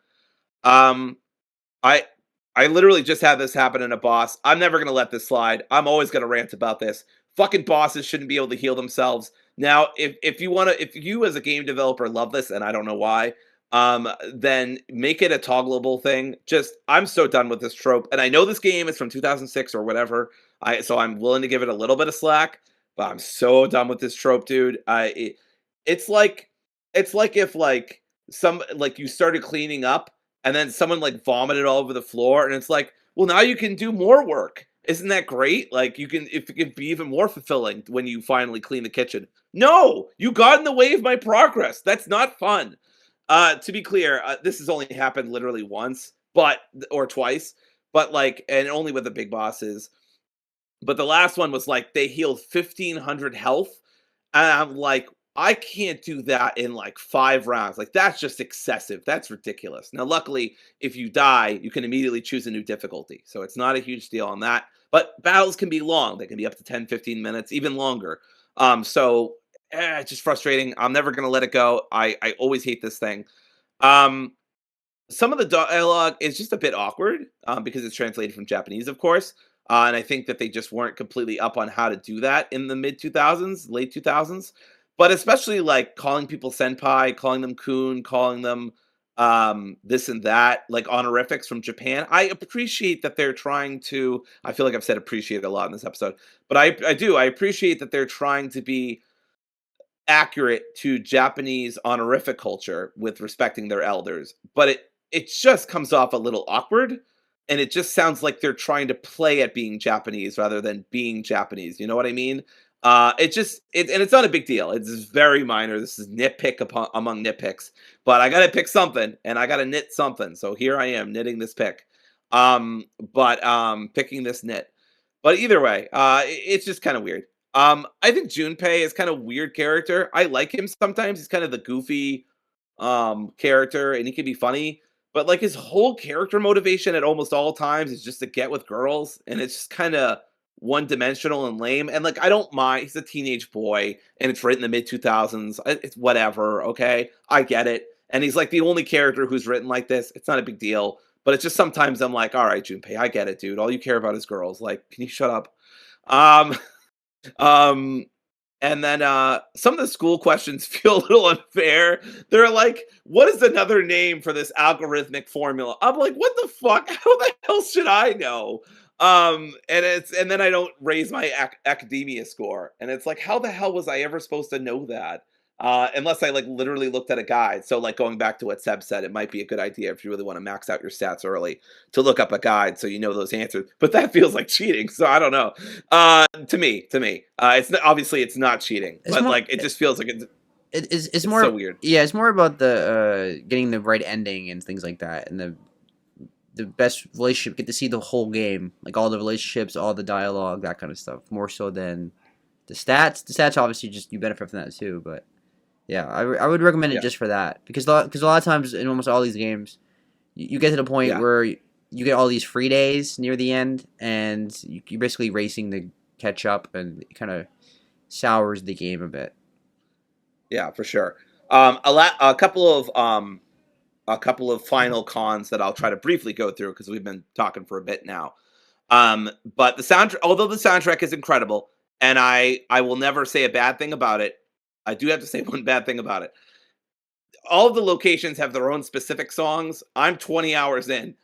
Um, I I literally just had this happen in a boss. I'm never gonna let this slide. I'm always gonna rant about this. Fucking bosses shouldn't be able to heal themselves. Now, if you wanna if you as a game developer love this, and I don't know why, then make it a toggleable thing. Just I'm so done with this trope. And I know this game is from 2006 or whatever. So I'm willing to give it a little bit of slack, but I'm so done with this trope, dude. It's like if like some like you started cleaning up and then someone like vomited all over the floor and it's like, well, now you can do more work. Isn't that great? Like you can if it can be even more fulfilling when you finally clean the kitchen. No, you got in the way of my progress. That's not fun. To be clear, this has only happened literally once, but or twice, but like and only with the big bosses. But the last one was like they healed 1,500 health, and I'm like, I can't do that in like 5 rounds. Like that's just excessive. That's ridiculous. Now, luckily, if you die, you can immediately choose a new difficulty. So it's not a huge deal on that. But battles can be long. They can be up to 10, 15 minutes, even longer. So it's just frustrating. I'm never gonna let it go. I always hate this thing. Um, some of the dialogue is just a bit awkward because it's translated from Japanese, of course. And I think that they just weren't completely up on how to do that in the mid 2000s, late 2000s. But especially like calling people senpai, calling them kun, calling them this and that, like honorifics from Japan. I appreciate that they're trying to. I feel like I've said appreciate a lot in this episode, but I do. I appreciate that they're trying to be accurate to Japanese honorific culture with respecting their elders, but it just comes off a little awkward, and it just sounds like they're trying to play at being Japanese rather than being Japanese. You know what I mean? And it's not a big deal. It's very minor. This is nitpick among nitpicks, but I got to pick something, and I got to knit something. So here I am knitting this pick, but picking this knit. But either way, it's just kind of weird. I think Junpei is kind of weird character. I like him sometimes. He's kind of the goofy character and he can be funny, but like his whole character motivation at almost all times is just to get with girls and it's just kind of one-dimensional and lame. And like I don't mind, he's a teenage boy and it's written in the mid 2000s. It's whatever, okay? I get it. And he's like the only character who's written like this. It's not a big deal, but it's just sometimes I'm like, all right, Junpei, I get it, dude. All you care about is girls. Like, can you shut up? Um Um, and then some of the school questions feel a little unfair. They're like, "What is another name for this algorithmic formula?" I'm like, "What the fuck? How the hell should I know?" And then I don't raise my academia score, and it's like, how the hell was I ever supposed to know that? Unless I like literally looked at a guide. So like going back to what Seb said, it might be a good idea if you really want to max out your stats early to look up a guide so you know those answers. But that feels like cheating, so I don't know. Obviously it's not cheating,
It's
but
more.
like it just feels like
It's
it's so
more.
weird.
Yeah, it's more about the getting the right ending and things like that, and the best relationship. Get to see the whole game, like all the relationships, all the dialogue, that kind of stuff. More so than the stats. The stats obviously just you benefit from that too, but yeah, I would recommend it
Yeah,
just for that because a lot of times in almost all these games, you get to the point
yeah,
where you get all these free days near the end, and you're basically racing to catch up, and it kind of sours the game a bit.
yeah, for sure. A couple of final cons that I'll try to briefly go through because we've been talking for a bit now. But the soundtrack, although the soundtrack is incredible, and I will never say a bad thing about it, I do have to say one bad thing about it. All of the locations have their own specific songs. I'm 20 hours in.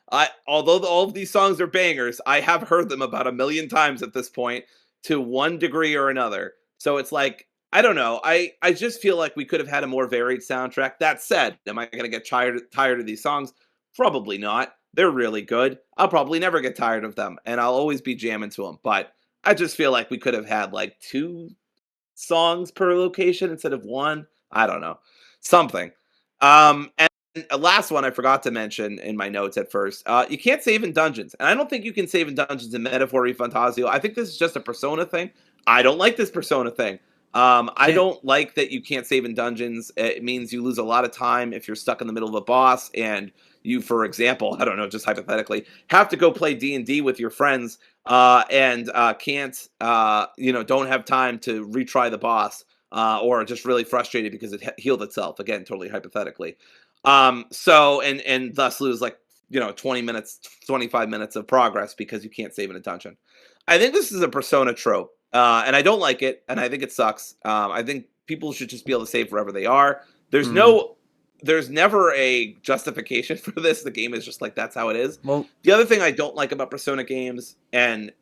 All of these songs are bangers, I have heard them about a million times at this point to one degree or another. So it's like I don't know. I just feel like we could have had a more varied soundtrack. That said, am I going to get tired of these songs? Probably not. They're really good. I'll probably never get tired of them and I'll always be jamming to them. But I just feel like we could have had like two songs per location instead of one. I don't know. Something. And a last one I forgot to mention in my notes at first. You can't save in dungeons. And I don't think you can save in dungeons in Metaphor Fantasio. I think this is just a persona thing. I don't like this persona thing. I
Can't
don't like that you can't save in dungeons. It means you lose a lot of time if you're stuck in the middle of a boss and you, for example, I don't know, just hypothetically, have to go play D&D with your friends and can't, don't have time to retry the boss or just really frustrated because it healed itself. Again, totally hypothetically. And thus lose like, 20 minutes, 25 minutes of progress because you can't save in a dungeon. I think this is a persona trope, and I don't like it, and I think it sucks. I think people should just be able to save wherever they are. There's
mm,
no, there's never a justification for this. The game is just like that's how it is.
well,
The other thing I don't like about Persona games, and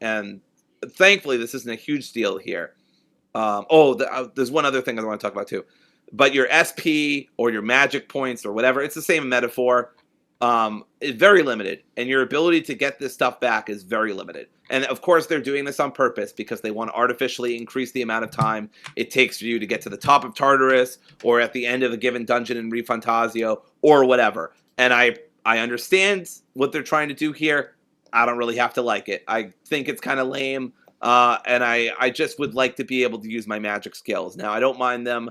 thankfully this isn't a huge deal here. There's one other thing I want to talk about too. But your SP or your magic points or whatever, it's the same metaphor. Is very limited, and your ability to get this stuff back is very limited. And of course, they're doing this on purpose because they want to artificially increase the amount of time it takes for you to get to the top of Tartarus or at the end of a given dungeon in Refantasio or whatever. And I understand what they're trying to do here. I don't really have to like it. I think it's kind of lame, and I just would like to be able to use my magic skills. Now, I don't mind them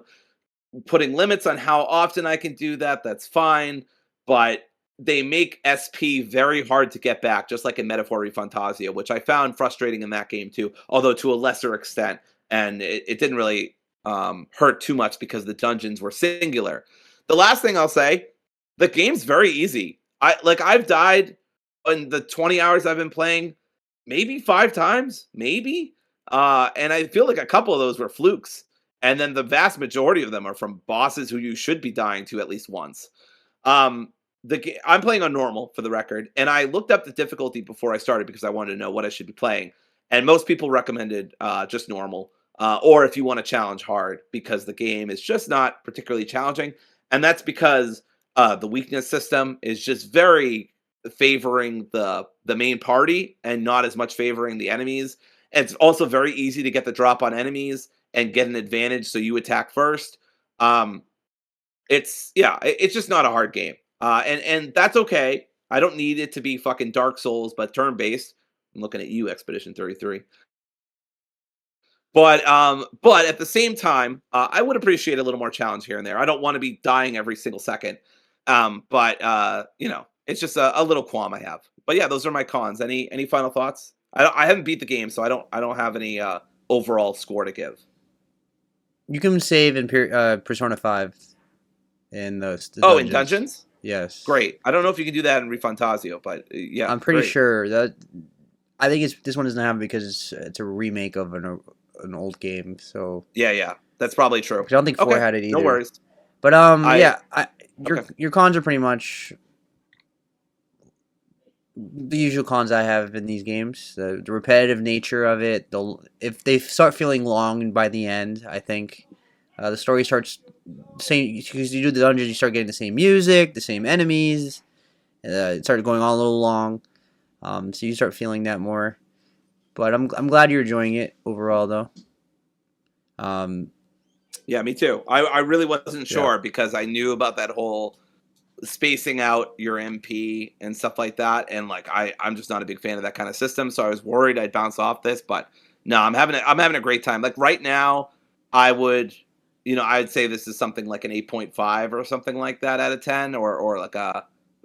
putting limits on how often I can do that. That's fine, but they make SP very hard to get back, just like in Metaphor Fantasia, which I found frustrating in that game too, although to a lesser extent. And it didn't really hurt too much because the dungeons were singular. The last thing I'll say, the game's very easy. I've died in the 20 hours I've been playing, maybe 5 times, maybe. And I feel like a couple of those were flukes. And then the vast majority of them are from bosses who you should be dying to at least once. Um, I'm playing on normal for the record, and I looked up the difficulty before I started because I wanted to know what I should be playing. And most people recommended just normal, or if you want to challenge hard, because the game is just not particularly challenging, and that's because the weakness system is just very favoring the main party and not as much favoring the enemies. And it's also very easy to get the drop on enemies and get an advantage, so you attack first. Um, it's just not a hard game, and that's okay. I don't need it to be fucking Dark Souls, but turn based. I'm looking at you, Expedition 33. But at the same time, I would appreciate a little more challenge here and there. I don't want to be dying every single second. But it's just a little qualm I have. But yeah, those are my cons. Any final thoughts? I haven't beat the game, so I don't have any overall score to give.
You can save in Persona 5 in the
Oh, in
dungeons.
dungeons?
Yes.
Great. I don't know if you can do that in Refantasio, but yeah,
I'm pretty
great.
sure that I think this one doesn't have it because it's a remake of an old game. So
Yeah, yeah. That's probably true.
'cause I don't think 4
Okay,
had it
no
either.
worries.
But
I
yeah,
okay.
your cons are pretty much the usual cons I have in these games. The repetitive nature of it. If they start feeling long by the end, I think the story starts same because you do the dungeons, you start getting the same music, the same enemies. It started going on a little long, so you start feeling that more. But I'm glad you're enjoying it overall, though. Um,
Yeah, me too. I really wasn't
yeah,
sure because I knew about that whole spacing out your MP and stuff like that, and like I'm just not a big fan of that kind of system, so I was worried I'd bounce off this, but no, I'm having a great time. Like right now, I would I'd say this is something like an 8.5 or something like that out of 10, or like a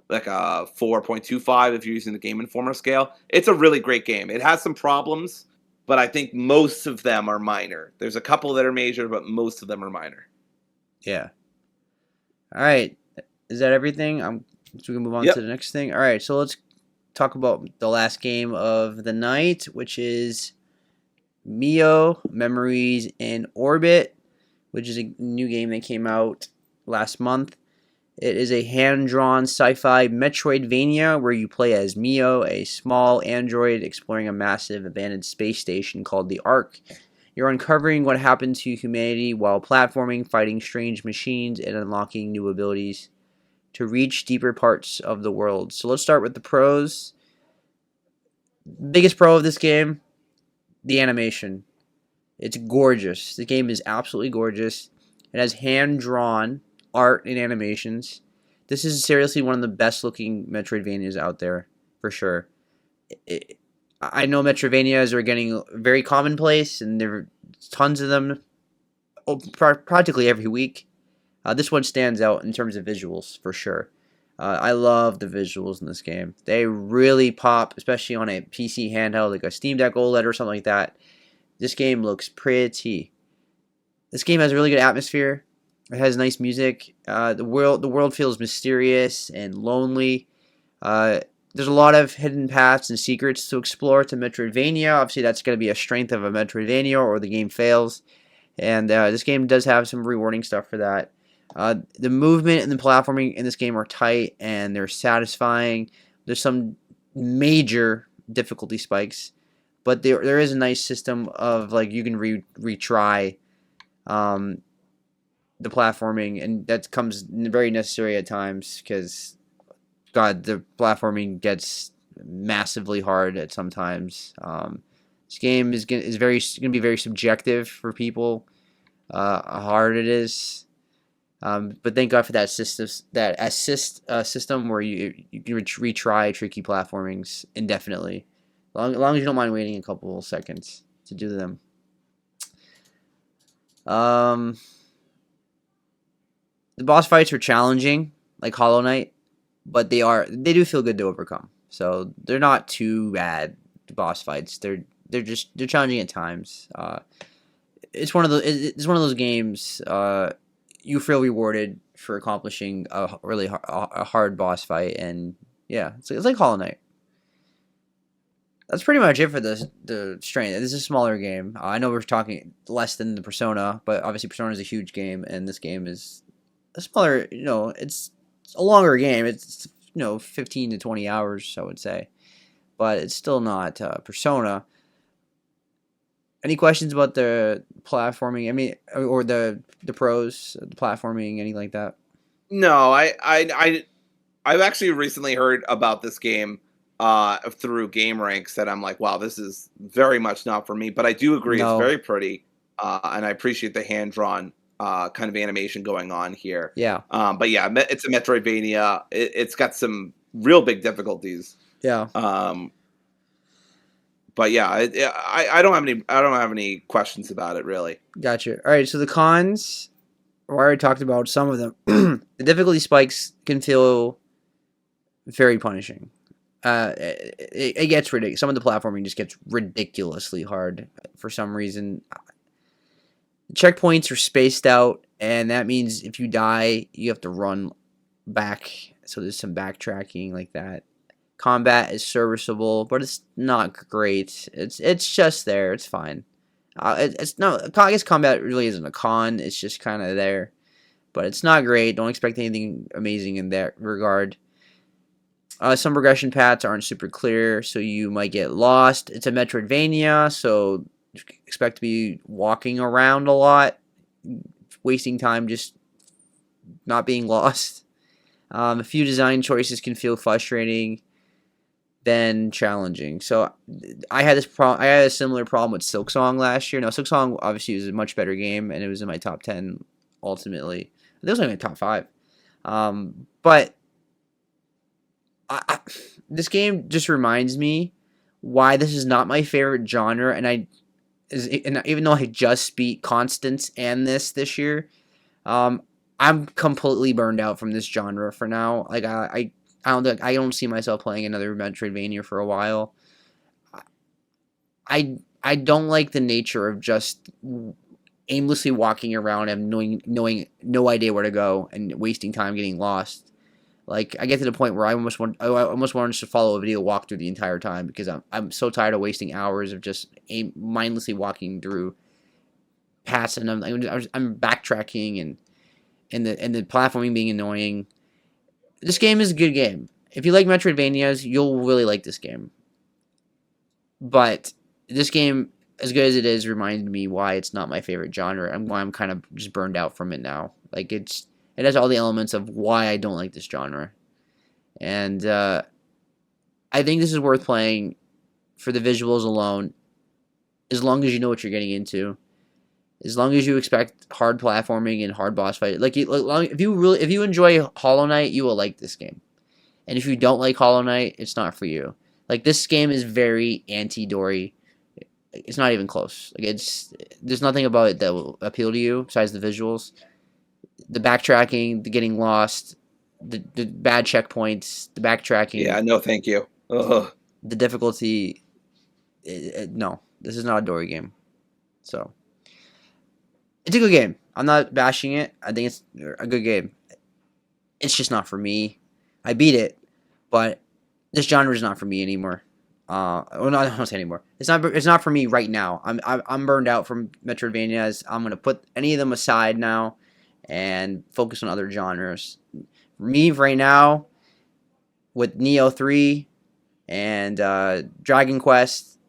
4.25 if you're using the Game Informer scale. It's a really great game. It has some problems, but I think most of them are minor. There's a couple that are major, but most of them are minor.
yeah. All right, is that everything? So we can move on to
Yep.
the next thing. All right, so let's talk about the last game of the night, which is Mio Memories in Orbit, which is a new game that came out last month. It is a hand-drawn sci-fi Metroidvania where you play as Mio, a small android exploring a massive abandoned space station called the Ark. You're uncovering what happened to humanity while platforming, fighting strange machines, and unlocking new abilities to reach deeper parts of the world. So let's start with the pros. Biggest pro of this game, the animation. It's gorgeous. The game is absolutely gorgeous. It has hand-drawn art and animations. This is seriously one of the best looking Metroidvanias out there, for sure. I know Metroidvanias are getting very commonplace, and there are tons of them practically every week. This one stands out in terms of visuals, for sure. I love the visuals in this game. They really pop, especially on a PC handheld, like a Steam Deck OLED or something like that. This game looks pretty. This game has a really good atmosphere. It has nice music. The world feels mysterious and lonely. Uh, there's a lot of hidden paths and secrets to explore to Metroidvania. Obviously, that's going to be a strength of a Metroidvania, or the game fails. And this game does have some rewarding stuff for that. The movement and the platforming in this game are tight and they're satisfying. There's some major difficulty spikes, but there is a nice system of like you can retry um, the platforming, and that comes very necessary at times because God, the platforming gets massively hard at sometimes. This game is very going to be very subjective for people. How hard it is. But thank God for that assist system where you can retry tricky platformings indefinitely, long as you don't mind waiting a couple seconds to do them. Um, the boss fights are challenging, like Hollow Knight, but they do feel good to overcome. So they're not too bad. The boss fights they're challenging at times. It's one of those games. You feel rewarded for accomplishing a really a hard boss fight, and yeah, it's like Hollow Knight. That's pretty much it for the strain. This is a smaller game. I know we're talking less than the Persona, but obviously Persona is a huge game, and this game is a smaller. It's a longer game. It's 15 to 20 hours, I would say, but it's still not Persona. Any questions about the platforming? I mean, or the pros, the platforming, anything like that?
No, I've actually recently heard about this game through Game Ranks that I'm like, wow, this is very much not for me. But I do agree, it's
No.
very pretty, and I appreciate the hand drawn kind of animation going on here.
Yeah.
But yeah, it's a Metroidvania. It's got some real big difficulties.
Yeah.
Um, But yeah, I don't have any questions about it really.
Gotcha. All right, so the cons, we already talked about some of them. The difficulty spikes can feel very punishing. It gets ridiculous. Some of the platforming just gets ridiculously hard for some reason. Checkpoints are spaced out, and that means if you die, you have to run back. So there's some backtracking like that. Combat is serviceable, but it's not great. It's just there. It's fine. It's no. I guess combat really isn't a con. It's just kind of there, but it's not great. Don't expect anything amazing in that regard. Some progression paths aren't super clear, so you might get lost. It's a Metroidvania, so expect to be walking around a lot, wasting time just not being lost. A few design choices can feel frustrating, then challenging. So I had this problem. I had a similar problem with Silksong last year. Now Silksong obviously was a much better game, and it was in my top 10 ultimately. It was only in my top 5, but this game just reminds me why this is not my favorite genre, and even though I just beat Constance and this year, I'm completely burned out from this genre for now. Like I don't see myself playing another Metroidvania for a while. I don't like the nature of just aimlessly walking around and knowing no idea where to go and wasting time getting lost. Like I get to the point where I almost want to follow a video walkthrough the entire time because I'm so tired of wasting hours of just mindlessly walking through paths, and I'm backtracking and the platforming being annoying. This game is a good game. If you like Metroidvanias, you'll really like this game. But this game, as good as it is, reminded me why it's not my favorite genre and why I'm kind of just burned out from it now. Like it has all the elements of why I don't like this genre. And I think this is worth playing for the visuals alone, as long as you know what you're getting into. As long as you expect hard platforming and hard boss fight, if you enjoy Hollow Knight, you will like this game. And if you don't like Hollow Knight, it's not for you. Like this game is very anti-Dory. It's not even close. There's nothing about it that will appeal to you besides the visuals, the backtracking, the getting lost, the bad checkpoints, the backtracking.
Yeah, no, thank you. Ugh.
The difficulty. No, this is not a Dory game. So. It's a good game. I'm not bashing it. I think it's a good game. It's just not for me. I beat it, but this genre is not for me anymore. Well, no, I don't say anymore. It's not for me right now. I'm burned out from Metroidvanias. I'm gonna put any of them aside now, and focus on other genres. For me right now, with Neo 3 and Dragon Quest,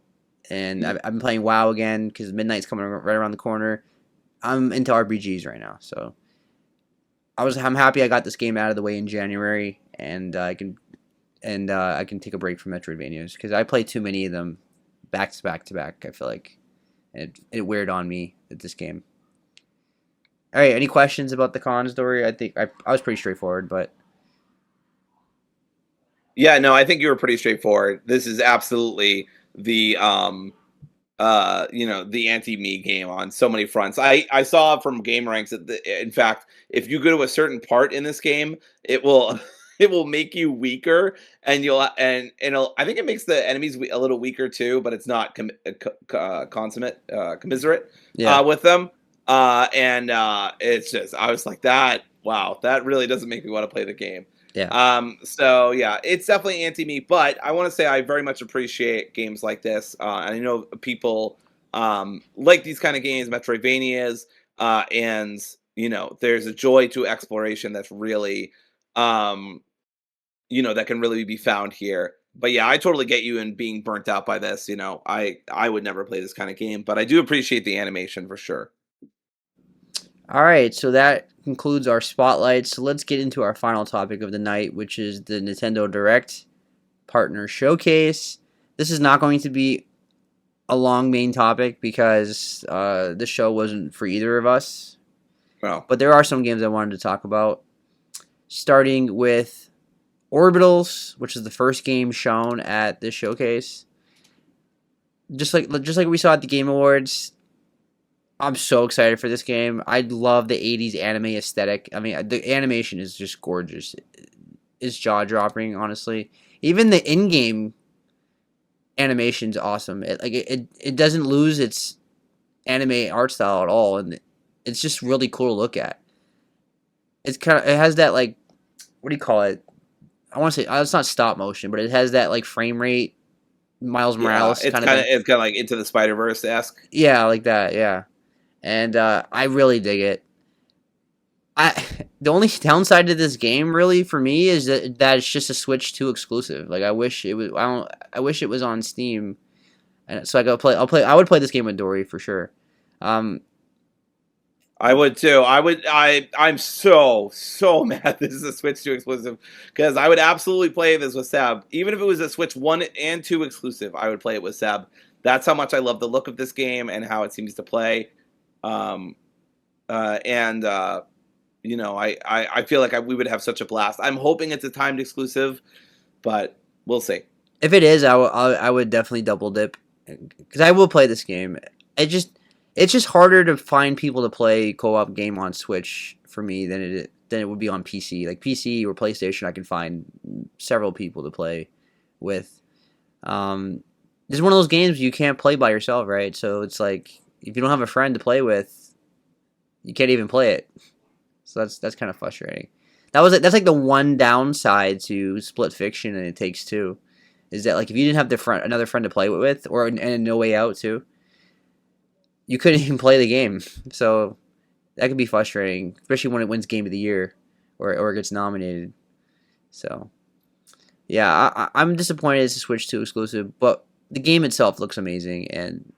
and I've been playing WoW again because Midnight's coming right around the corner. I'm into RPGs right now, so I'm happy I got this game out of the way in January, and I can take a break from Metroidvanias because I play too many of them back to back to back. I feel like it weird on me at this game. All right, any questions about the cons, Dory? I think I was pretty straightforward, but
Yeah, no, I think you were pretty straightforward. This is absolutely the the anti-me game on so many fronts. I saw from GameRanks that in fact, if you go to a certain part in this game, it will it will make you weaker, and I think it makes the enemies a little weaker too, but it's not commiserate
yeah,
with them. It's just I was like that. Wow, that really doesn't make me want to play the game.
yeah.
So yeah, it's definitely anti-me, but I want to say I very much appreciate games like this. And I know people like these kind of games, Metroidvanias, and there's a joy to exploration that's really, that can really be found here. But yeah, I totally get you in being burnt out by this. I would never play this kind of game, but I do appreciate the animation for sure.
All right, so that concludes our spotlight. So let's get into our final topic of the night, which is the Nintendo Direct Partner Showcase. This is not going to be a long main topic because the show wasn't for either of us.
Well,
But there are some games I wanted to talk about. Starting with Orbitals, which is the first game shown at this showcase. just like we saw at the Game Awards. I'm so excited for this game. I love the '80s anime aesthetic. I mean, the animation is just gorgeous. It's jaw dropping, honestly. Even the in-game animation's awesome. It doesn't lose its anime art style at all, and it's just really cool to look at. It has that like, what do you call it? I want to say it's not stop motion, but it has that like frame rate Miles
Yeah,
Morales kind of thing.
it's kind of like Into the Spider-Verse esque.
Yeah, like that. Yeah, and I really dig it. I the only downside to this game really for me is that it's just a Switch 2 exclusive. Like I wish it was. I wish it was on Steam, and so I go play. I would play this game with Dory for sure. Um,
I would too. I'm so mad this is a Switch 2 exclusive because I would absolutely play this with Sab. Even if it was a Switch 1 and 2 exclusive, I would play it with Sab. That's how much I love the look of this game and how it seems to play. Um, and I feel like we would have such a blast. I'm hoping it's a timed exclusive, but we'll see.
if it is, I would definitely double dip because I will play this game. It's just harder to find people to play co-op game on Switch for me than it would be on PC. Like PC or PlayStation, I can find several people to play with. This is one of those games you can't play by yourself, right? So it's like if you don't have a friend to play with, you can't even play it. So that's kind of frustrating. That's like the one downside to Split Fiction and It Takes Two, is that like if you didn't have another friend to play it with, or and No Way Out too, you couldn't even play the game. So that could be frustrating, especially when it wins Game of the Year or it gets nominated. So yeah, I'm disappointed it's a Switch 2 exclusive, but the game itself looks amazing, and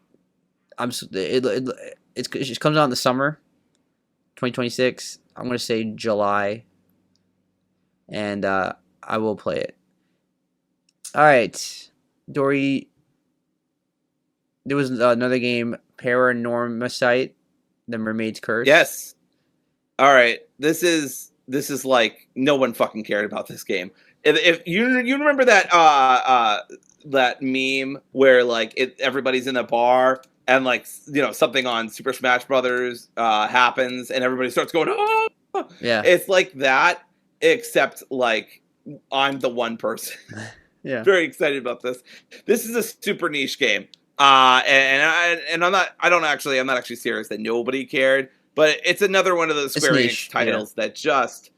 it just comes out in the summer, 2026. I'm gonna say July, and I will play it. All right, Dory. There was another game, Paranormicite, The Mermaid's Curse.
Yes. All right. This is like no one fucking cared about this game. If you remember that meme where like everybody's in a bar and like something on Super Smash Brothers happens and everybody starts going, oh,
Yeah.
it's like that, except like I'm the one person
Yeah.
very excited about this. This is a super niche game. I'm not actually serious that nobody cared, but it's another one of those
It's
Square Enix
niche. Yeah.
titles that just,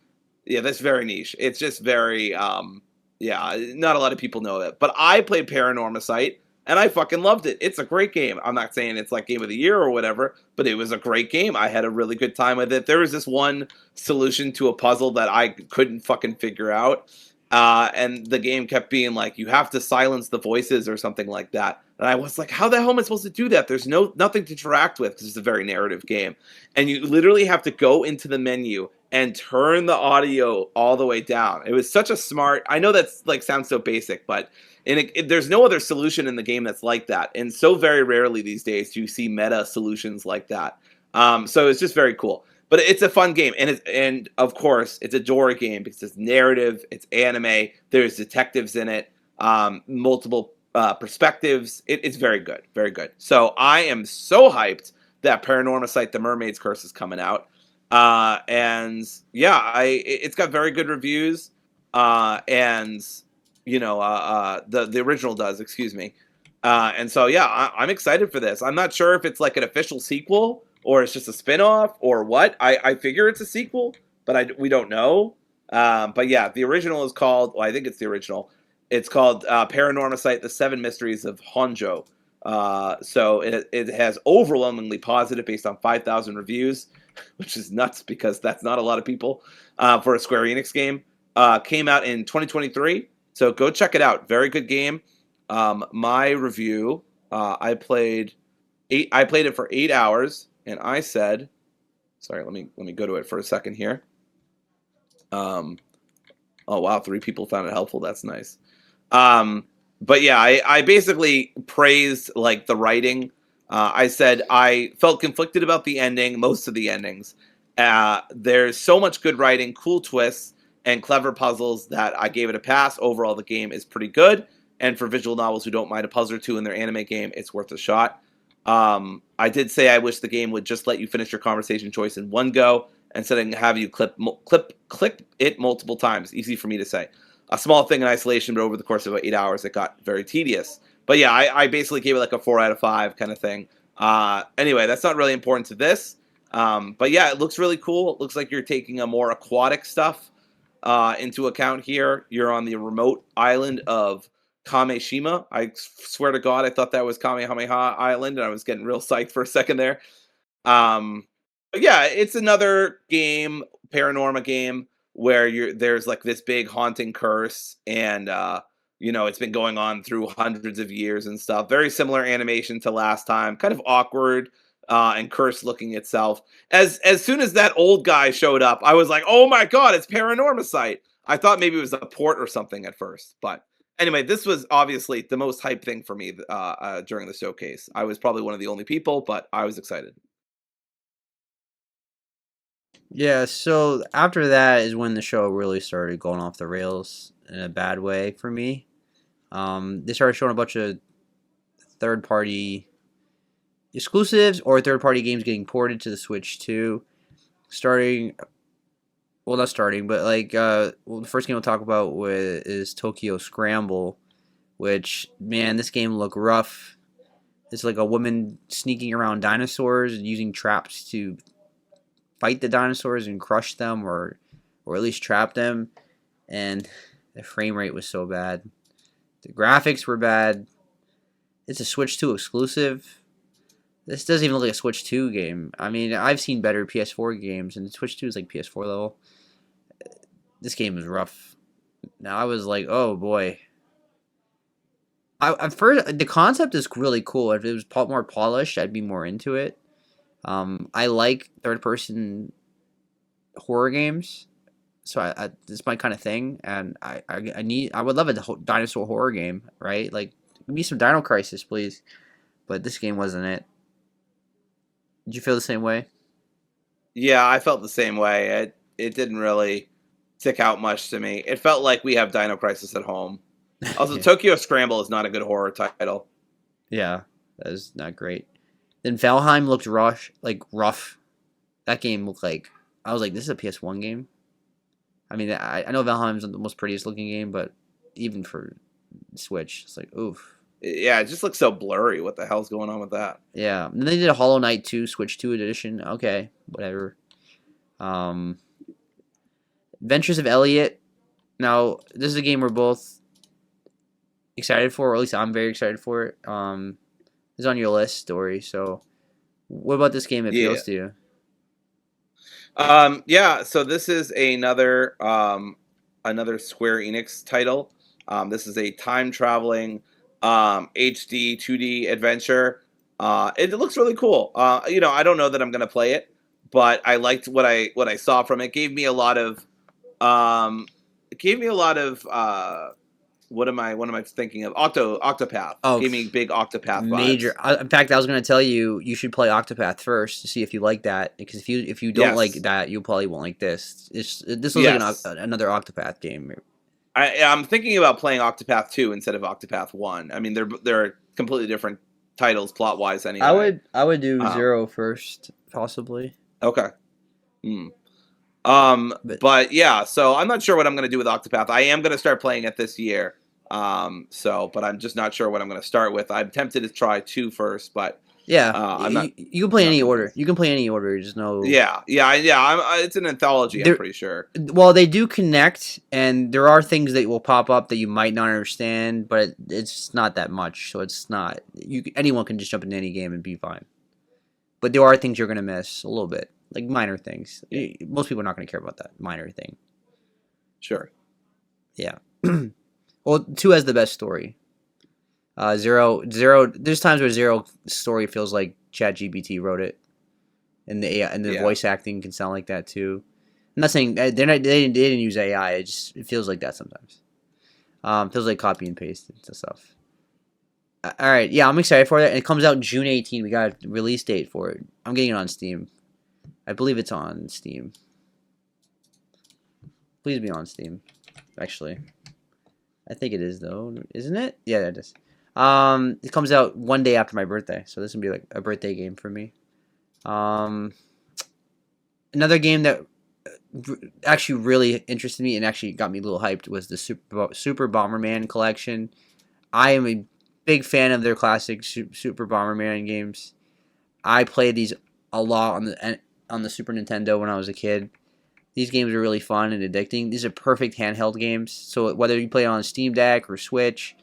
yeah, that's very niche. It's just very, yeah, not a lot of people know it. But I played Paranormicite, and I fucking loved it. It's a great game. I'm not saying it's like Game of the Year or whatever, but it was a great game. I had a really good time with it. There was this one solution to a puzzle that I couldn't fucking figure out. And the game kept being like, you have to silence the voices or something like that. And I was like, how the hell am I supposed to do that? There's nothing to interact with because it's a very narrative game. And you literally have to go into the menu and turn the audio all the way down. It was such a smart, I know that's like sounds so basic, but there's no other solution in the game that's like that. And so very rarely these days do you see meta solutions like that. So it's just very cool. But it's a fun game, and of course it's a Dory game because it's narrative, it's anime. There's detectives in it, multiple perspectives. It's very good, very good. So I am so hyped that Paranormicite: The Mermaid's Curse is coming out, and yeah, it's got very good reviews, and the original does, excuse me, and so yeah, I'm excited for this. I'm not sure if it's like an official sequel or it's just a spin-off or what. I figure it's a sequel, but we don't know. But yeah, the original is called, well, I think it's the original. It's called Paranormicite: The Seven Mysteries of Honjo. So it has overwhelmingly positive based on 5,000 reviews, which is nuts because that's not a lot of people for a Square Enix game. Came out in 2023, so go check it out. Very good game. My review, I played it for 8 hours. And I said, sorry, let me go to it for a second here. Oh wow, 3 people found it helpful. That's nice. But yeah, I basically praised like the writing. I said I felt conflicted about the ending, most of the endings. There's so much good writing, cool twists, and clever puzzles that I gave it a pass. Overall, the game is pretty good. And for visual novels who don't mind a puzzle or two in their anime game, it's worth a shot. I did say I wish the game would just let you finish your conversation choice in one go instead of have you click it multiple times. Easy for me to say. A small thing in isolation, but over the course of about 8 hours, it got very tedious. But yeah, I basically gave it like a 4 out of 5 kind of thing. Anyway, that's not really important to this. But yeah, it looks really cool. It looks like you're taking a more aquatic stuff into account here. You're on the remote island of Kameshima. I swear to God, I thought that was Kamehameha Island, and I was getting real psyched for a second there. But yeah, it's another game, Paranorma game, where there's like this big haunting curse, and it's been going on through hundreds of years and stuff. Very similar animation to last time, kind of awkward and curse looking itself. As soon as that old guy showed up, I was like, oh my God, it's Paranorma Site. I thought maybe it was a port or something at first, but anyway, this was obviously the most hype thing for me during the showcase. I was probably one of the only people, but I was excited.
Yeah, so after that is when the show really started going off the rails in a bad way for me. They started showing a bunch of third-party exclusives or third-party games getting ported to the Switch too. Not starting, but the first game we'll talk about is Tokyo Scramble, which, man, this game looked rough. It's like a woman sneaking around dinosaurs and using traps to fight the dinosaurs and crush them, or at least trap them. And the frame rate was so bad. The graphics were bad. It's a Switch 2 exclusive. This doesn't even look like a Switch 2 game. I mean, I've seen better PS4 games, and Switch 2 is like PS4 level. This game was rough. Now I was like, oh boy. At first, the concept is really cool. If it was more polished, I'd be more into it. I like third-person horror games, so this is my kind of thing, and I would love a dinosaur horror game, right? Like, give me some Dino Crisis, please. But this game wasn't it. Did you feel the same way?
Yeah, I felt the same way. It didn't really stick out much to me. It felt like we have Dino Crisis at home. Also,
Yeah.
Tokyo Scramble is not a good horror title.
Yeah, that is not great. Then Valheim looked rough. That game looked like, I was like, this is a PS1 game. I mean, I know Valheim's not the most prettiest looking game, but even for Switch, it's like, oof.
Yeah, it just looks so blurry. What the hell's going on with that?
Yeah, and then they did a Hollow Knight 2 Switch 2 edition. Okay, whatever. Adventures of Elliot. Now, this is a game we're both excited for, or at least I'm very excited for it. It's on your list, Dory. So, what about this game appeals to you?
Yeah. So this is another Square Enix title. This is a time traveling HD 2D adventure. It looks really cool. I don't know that I'm gonna play it, but I liked what I saw from it. It gave me a lot of what am I thinking of? Octopath.
Oh,
Gave me big Octopath
major.
vibes.
In fact, I was going to tell you should play Octopath first to see if you like that, because if you don't like
Yes.
that, you probably won't like this. This looks
Yes.
like another Octopath game.
I'm thinking about playing Octopath 2 instead of Octopath 1. I mean, they're completely different titles plot wise anyway.
I would do
Um,
0 first, possibly.
okay. Hmm.
But
But yeah, so I'm not sure what I'm going to do with Octopath. I am going to start playing it this year. But I'm just not sure what I'm going to start with. I'm tempted to try 2 first, but
yeah,
I'm not.
you can play
not
any order.
convinced.
You can play any order. Just know.
Yeah. It's an anthology. I'm pretty sure.
Well, they do connect, and there are things that will pop up that you might not understand, but it's not that much. So it's not. Anyone can just jump into any game and be fine. But there are things you're gonna miss a little bit, like minor things. Most people are not gonna care about that minor thing.
Sure.
Yeah. Well, 2 has the best story. 0. There's times where 0 story feels like ChatGPT wrote it, and the AI, and the voice acting can sound like that too. I'm not saying they didn't use AI. It feels like that sometimes. Feels like copy and paste and stuff. All right, yeah, I'm excited for that. And it comes out June 18. We got a release date for it. I'm getting it on Steam. I believe it's on Steam. Please be on Steam. Actually, I think it is though, isn't it? Yeah, it is. It comes out one day after my birthday, so this would be like a birthday game for me. Um, Another game that actually really interested me and actually got me a little hyped was the Super Bomberman collection. I am a big fan of their classic Super Bomberman games. I played these a lot on the Super Nintendo when I was a kid. These games are really fun and addicting. These are perfect handheld games. So whether you play it on Steam Deck or Switch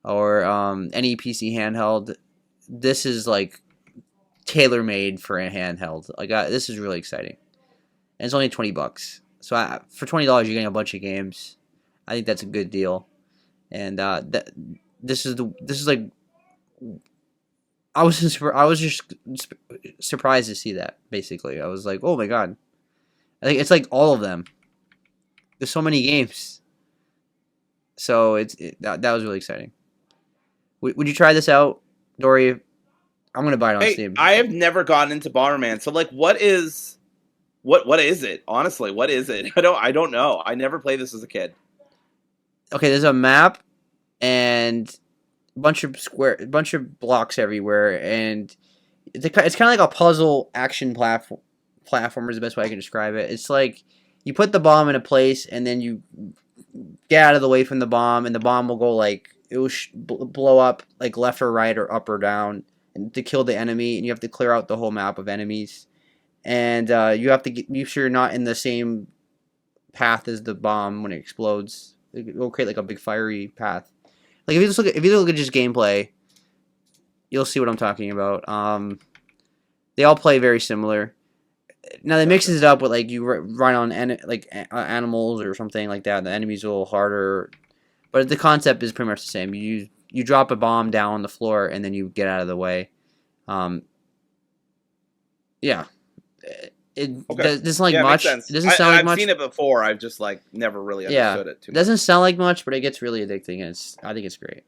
or any PC handheld, this is like tailor made for a handheld. Like this is really exciting, and it's only $20. So for $20, you're getting a bunch of games. I think that's a good deal, and this is like I was just surprised to see that. Basically, I was like, oh my god, I think it's like all of them. There's so many games, so that was really exciting. Would you try this out, Dory? I'm gonna buy it on
Hey,
Steam.
I have never gotten into Bomberman, so like, what is it? Honestly, what is it? I don't know. I never played this as a kid.
Okay, there's a map and a bunch of blocks everywhere, and it's kind of like a puzzle action platformer is the best way I can describe it. It's like you put the bomb in a place, and then you get out of the way from the bomb, and the bomb will go like it will blow up like left or right or up or down, and to kill the enemy, and you have to clear out the whole map of enemies, and you have to make sure you're not in the same path as the bomb when it explodes. It will create like a big fiery path. Like if you look at just gameplay, you'll see what I'm talking about. They all play very similar. Now they mixes it up with like you run on animals or something like that. The enemy's a little harder, but the concept is pretty much the same. You drop a bomb down on the floor and then you get out of the way. Um, yeah, it
Okay.
doesn't like
Yeah, makes
much.
sense.
It doesn't sound like
I've
much.
seen it before. I've just like never really
Yeah,
understood it too
it
much.
doesn't sound like much, but it gets really addicting, and I think it's great.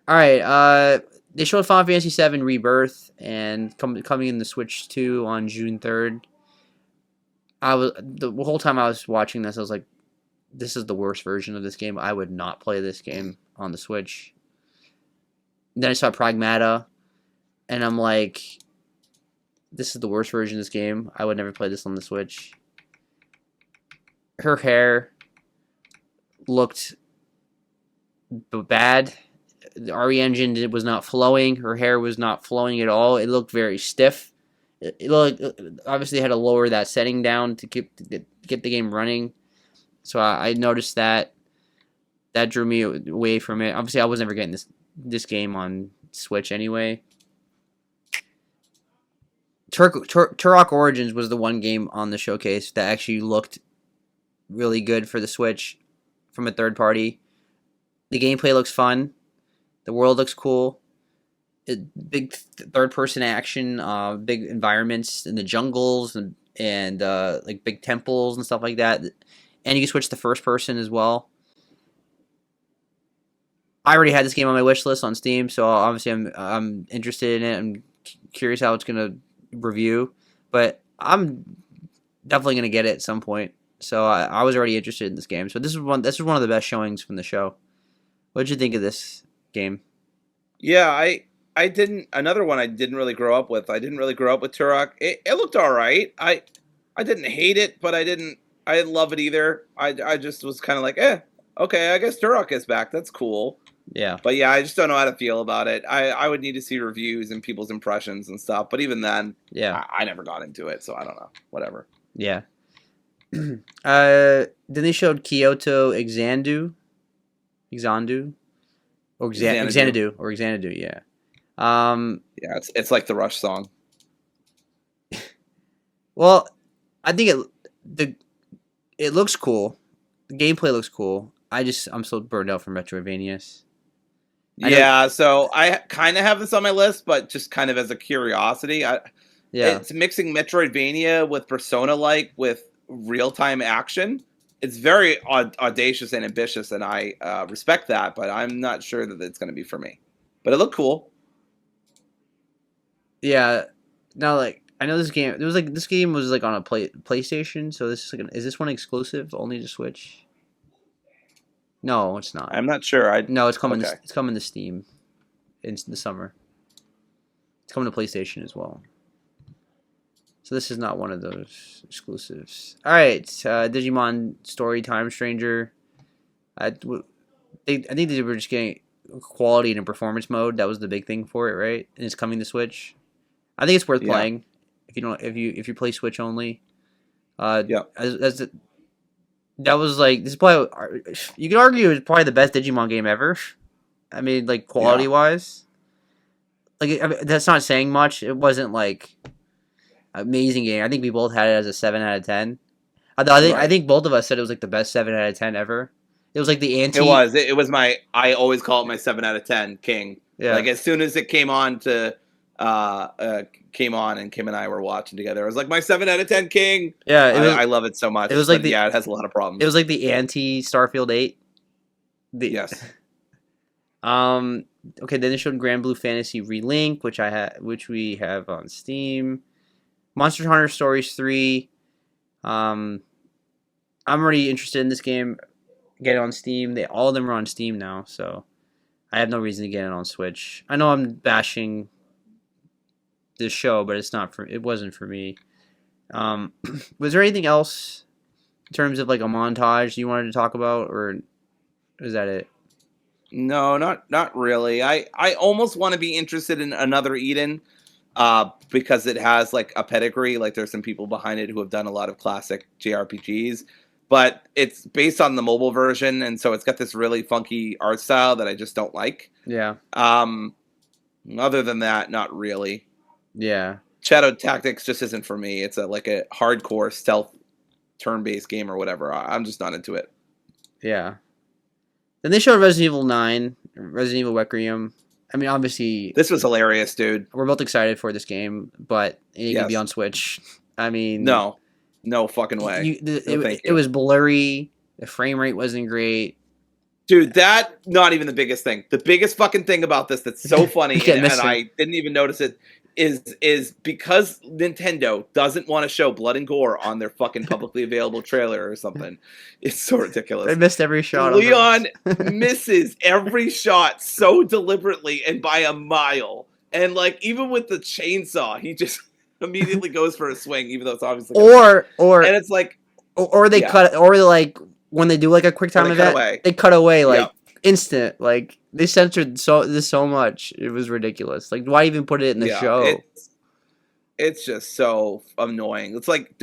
All right, they showed Final Fantasy VII Rebirth and coming in the Switch 2 on June 3rd. The whole time I was watching this, I was like, "This is the worst version of this game. I would not play this game on the Switch." Then I saw Pragmata, and I'm like, "This is the worst version of this game. I would never play this on the Switch." Her hair looked bad. The RE engine was not flowing. Her hair was not flowing at all. It looked very stiff. It looked, obviously had to lower that setting down to get the game running. So I noticed that. That drew me away from it. Obviously, I was never getting this game on Switch anyway. Turok Origins was the one game on the showcase that actually looked really good for the Switch from a third party. The gameplay looks fun. The world looks cool. Big third-person action, big environments in the jungles and like big temples and stuff like that. And you can switch to first person as well. I already had this game on my wish list on Steam, so obviously I'm interested in it. I'm curious how it's gonna review, but I'm definitely gonna get it at some point. So I was already interested in this game. So this is one of the best showings from the show. What did you think of this game?
Yeah, I didn't. Another one I didn't really grow up with. I didn't really grow up with Turok. It looked all right. I didn't hate it, but I didn't love it either. I just was kind of like, okay, I guess Turok is back. That's cool.
Yeah,
But yeah, I just don't know how to feel about it. I would need to see reviews and people's impressions and stuff. But even then,
yeah,
I never got into it, so I don't know. Whatever.
yeah. Then they showed Kyoto Xanadu,
Xanadu.
Xanadu. Yeah.
Yeah, it's like the Rush song.
Well, I think it looks cool. The gameplay looks cool. I'm so burned out from Metroidvanias.
Yeah, so I kind of have this on my list, but just kind of as a curiosity.
Yeah,
It's mixing Metroidvania with Persona-like with real-time action. It's very audacious and ambitious, and I respect that, but I'm not sure that it's going to be for me. But it looked cool.
yeah. Now, like I know this game. This game was like on a PlayStation. So this is is this one exclusive only to Switch? No, it's not.
I'm not sure.
No, it's coming.
Okay.
It's coming to Steam in the summer. It's coming to PlayStation as well. So this is not one of those exclusives. All right, Digimon Story Time Stranger. I think they were just getting quality and performance mode. That was the big thing for it, right? And it's coming to Switch. I think it's worth playing if you don't if you play Switch only.
Yeah.
That was like, this is probably, you could argue it's probably the best Digimon game ever. I mean, like, quality wise, like, I mean, that's not saying much. It wasn't like amazing game. I think we both had it as a 7 out of 10. I think both of us said it was like the best 7 out of 10 ever. It was like the anti.
It was my. I always call it my 7 out of 10 king.
Yeah.
Like as soon as it came on and Kim and I were watching together, it was like my 7 out of 10 king.
Yeah,
I love it so much.
It was like
it has a lot of problems.
It was like the anti Starfield 8.
Yes.
Okay, then they showed Grand Blue Fantasy Relink, which we have on Steam. Monster Hunter Stories 3. I'm already interested in this game. Get it on Steam. All of them are on Steam now, so I have no reason to get it on Switch. I know I'm bashing this show, but it wasn't for me. Was there anything else in terms of like a montage you wanted to talk about, or is that it?
No, not really. I almost want to be interested in another Eden, because it has like a pedigree. Like there's some people behind it who have done a lot of classic JRPGs, but it's based on the mobile version, and so it's got this really funky art style that I just don't like.
Yeah.
Other than that, not really.
Yeah.
Shadow Tactics just isn't for me. It's like a hardcore stealth turn-based game or whatever. I'm just not into it.
Yeah. Then they showed Resident Evil 9, Resident Evil Requiem. I mean, obviously,
this was hilarious, dude.
We're both excited for this game, but it can be on Switch. I mean,
no fucking way.
It was blurry. The frame rate wasn't great.
Dude, that not even the biggest thing. The biggest fucking thing about this that's so funny, and I didn't even notice it, is because Nintendo doesn't want to show blood and gore on their fucking publicly available trailer or something. It's so ridiculous.
They missed every shot.
Leon misses every shot so deliberately and by a mile. And like even with the chainsaw, he just immediately goes for a swing, even though it's obviously and it's like
they cut, or like when they do like a quick time event, they cut away like instant. Like they censored this so much, it was ridiculous. Like why even put it in the show?
It's just so annoying. It's like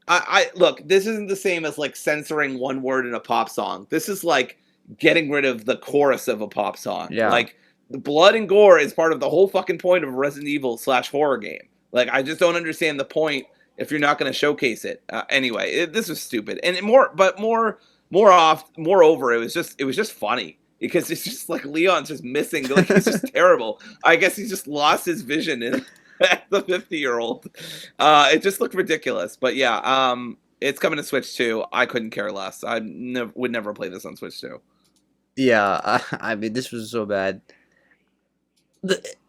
I look, this isn't the same as like censoring one word in a pop song. This is like getting rid of the chorus of a pop song.
Yeah.
Like the blood and gore is part of the whole fucking point of a Resident Evil / horror game. Like I just don't understand the point if you're not going to showcase it. Anyway, this was stupid. And moreover, it was just funny because it's just like Leon's just missing. Like he's just terrible. I guess he just lost his vision in the 50-year-old. It just looked ridiculous. But yeah, it's coming to Switch too. I couldn't care less. I would never play this on Switch too.
Yeah, I mean, this was so bad.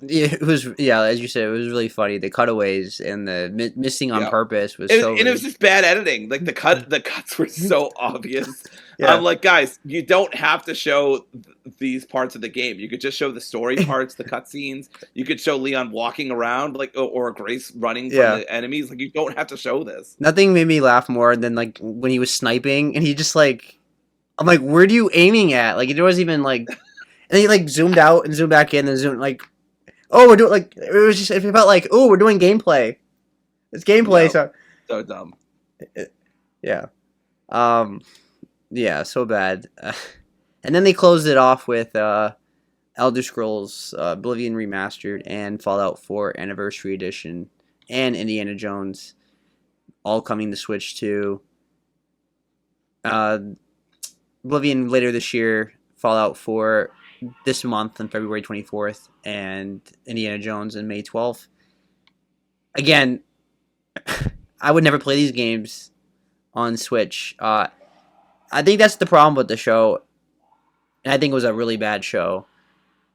It was, as you said, it was really funny. The cutaways and the missing on purpose was so.
And it was just bad editing. Like the cuts were so obvious.
Yeah.
I'm like, guys, you don't have to show these parts of the game. You could just show the story parts, the cutscenes. You could show Leon walking around, like, or Grace running from the enemies. Like, you don't have to show this.
Nothing made me laugh more than like when he was sniping and he just like, I'm like, where are you aiming at? Like, it wasn't even like. And he like zoomed out and zoomed back in and zoomed like, oh, we're doing like it felt like, oh, we're doing gameplay. It's gameplay,
so dumb.
Yeah, so bad. And then they closed it off with Elder Scrolls Oblivion Remastered and Fallout 4 Anniversary Edition and Indiana Jones, all coming to Switch too. Oblivion later this year, Fallout 4 this month on February 24th, and Indiana Jones on May 12th. Again, I would never play these games on Switch. I think that's the problem with the show, and I think it was a really bad show.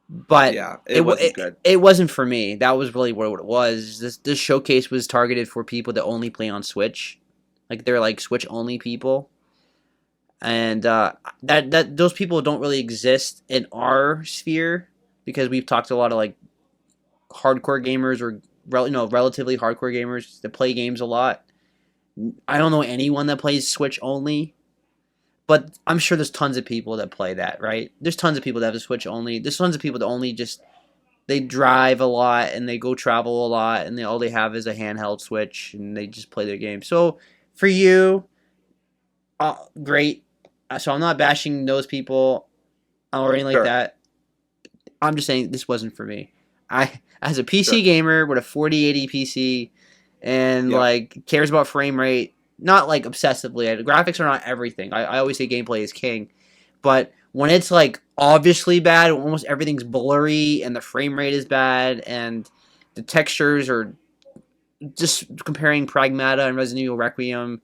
But
it wasn't good.
It wasn't for me. That was really what it was. This showcase was targeted for people that only play on Switch. Like, they're like Switch-only people. and that those people don't really exist in our sphere because we've talked to a lot of like hardcore gamers or relatively hardcore gamers that play games a lot. I don't know anyone that plays Switch only, but I'm sure there's tons of people that play that, right? There's tons of people that have a Switch only. There's tons of people that only just they drive a lot and they go travel a lot and all they have is a handheld Switch and they just play their game. So for you, great. So I'm not bashing those people or anything like
Sure,
that. I'm just saying this wasn't for me. I as a PC
sure.
gamer with a 4080 PC and
Yep.
like cares about frame rate, not like obsessively. The graphics are not everything. I always say gameplay is king, but when it's like obviously bad, almost everything's blurry and the frame rate is bad and the textures are just comparing Pragmata and Resident Evil Requiem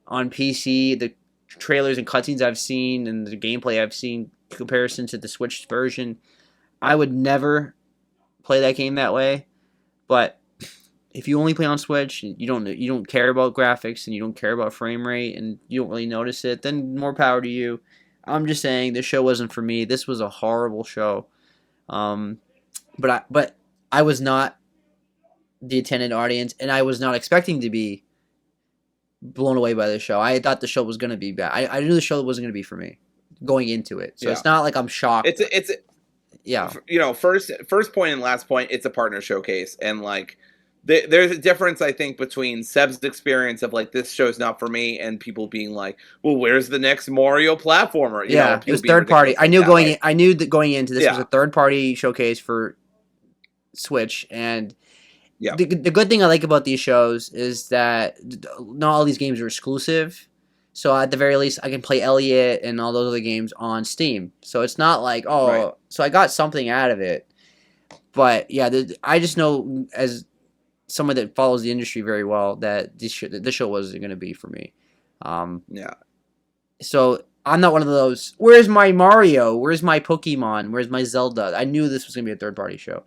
on PC, the trailers and cutscenes I've seen and the gameplay I've seen comparison to the Switch version, I would never play that game that way. But if you only play on Switch, you don't care about graphics and you don't care about frame rate and you don't really notice it, then more power to you. I'm just saying this show wasn't for me. This was a horrible show. Um, but I was not the attended audience, and I was not expecting to be blown away by the show. I thought the show was going to be bad. I knew the show wasn't going to be for me going into it. So
Yeah.
it's not like I'm shocked.
It's
Yeah.
first point and last point. It's a partner showcase, and like there's a difference I think between Seb's experience of like this show's not for me, and people being like, well, where's the next Mario platformer?
Yeah, it
People
was
being
third party.
ridiculous like that way.
I knew that going into this was
Yeah,
a third party showcase for Switch, and
yeah,
the good thing I like about these shows is that not all these games are exclusive. So at the very least, I can play Elliot and all those other games on Steam. So it's not like
right.
so I got something out of it. But yeah, I just know as someone that follows the industry very well that this show wasn't going to be for me. Um,
Yeah,
so I'm not one of those. Where's my Mario? Where's my Pokemon? Where's my Zelda? I knew this was going to be a third party show.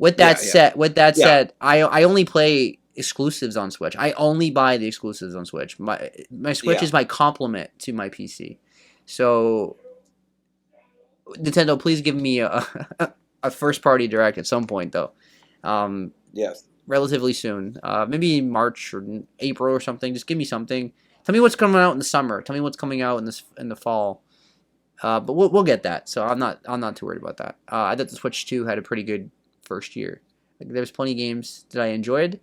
yeah, yeah,
With that
yeah.
said, I only play exclusives on Switch. I only buy the exclusives on Switch. My Switch
Yeah.
is my complement to my PC. So Nintendo, please give me a a first party direct at some point though. Um,
Yes.
relatively soon. Maybe March or April or something. Just give me something. Tell me what's coming out in the summer. Tell me what's coming out in the fall. But we'll get that. So I'm not too worried about that. I thought the Switch 2 had a pretty good first year. Like there was plenty of games that I enjoyed.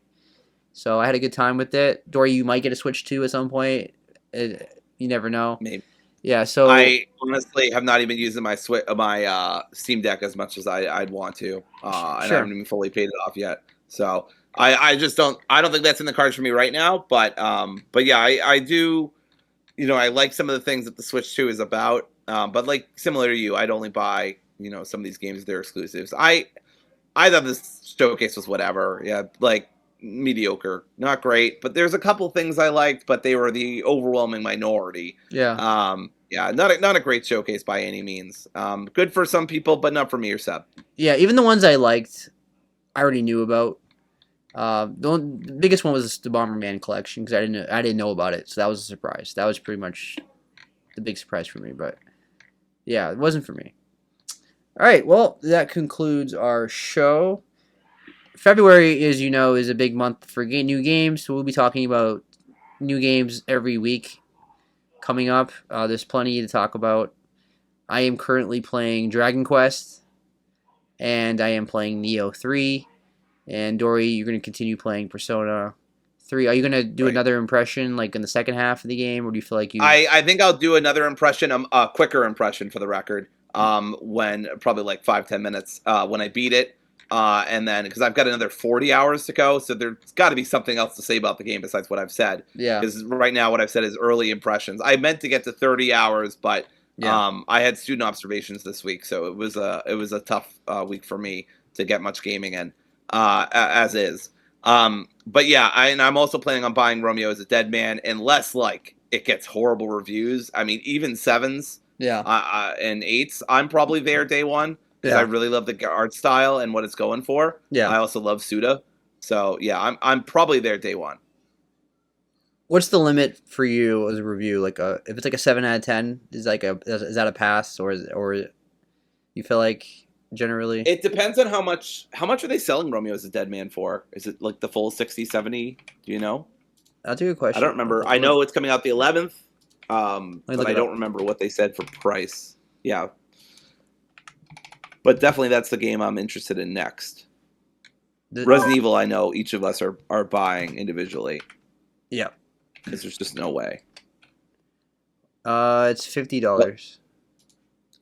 So I had a good time with it. Dory, you might get a Switch 2 at some point. You never know.
Maybe.
Yeah. So
I honestly have not even used my Steam Deck as much as I'd want to, and I
sure.
haven't even fully paid it off yet. So I just I don't think that's in the cards for me right now. But yeah, I do. I like some of the things that the Switch 2 is about. But like similar to you, I'd only buy some of these games that are exclusives. I thought this showcase was whatever. Yeah, like mediocre, not great. But there's a couple things I liked, but they were the overwhelming minority.
Yeah.
Yeah, not a great showcase by any means. Good for some people, but not for me or Seb.
Yeah. Even the ones I liked, I already knew about. The biggest one was the Bomberman collection because I didn't know about it, so that was a surprise. That was pretty much the big surprise for me. But yeah, it wasn't for me. All right, well, that concludes our show. February, as you know, is a big month for new games, so we'll be talking about new games every week coming up. There's plenty to talk about. I am currently playing Dragon Quest, and I am playing Neo 3. And Dory, you're going to continue playing Persona 3. Are you going to do
Right.
another impression, like in the second half of the game, or do you feel like you...
I think I'll do another impression, a quicker impression for the record. When probably like 5-10 minutes when I beat it, and then because I've got another 40 hours to go, so there's got to be something else to say about the game besides what I've said.
Yeah.
Because right now what I've said is early impressions. I meant to get to 30 hours, but
Yeah.
I had student observations this week, so it was a tough week for me to get much gaming in, as is. But yeah, I'm also planning on buying Romeo as a Dead Man, unless like it gets horrible reviews. I mean, even 7s.
Yeah.
And 8s, I'm probably there day one because
Yeah.
I really love the art style and what it's going for.
Yeah.
I also love Suda, so yeah, I'm probably there day one.
What's the limit for you as a review? Like if it's like a 7 out of 10, is that a pass or you feel like generally?
It depends on how much are they selling Romeo as a Dead Man for? Is it like the full 60, 70? Do you know?
That's a good
I don't
question.
remember. I know it's coming out the 11th,
Let me
but
look
I
it
don't
up.
remember what they said for price. Yeah, but definitely that's the game I'm interested in next.
The,
Resident Evil, I know each of us are buying individually
yeah.
because there's just no way.
It's $50.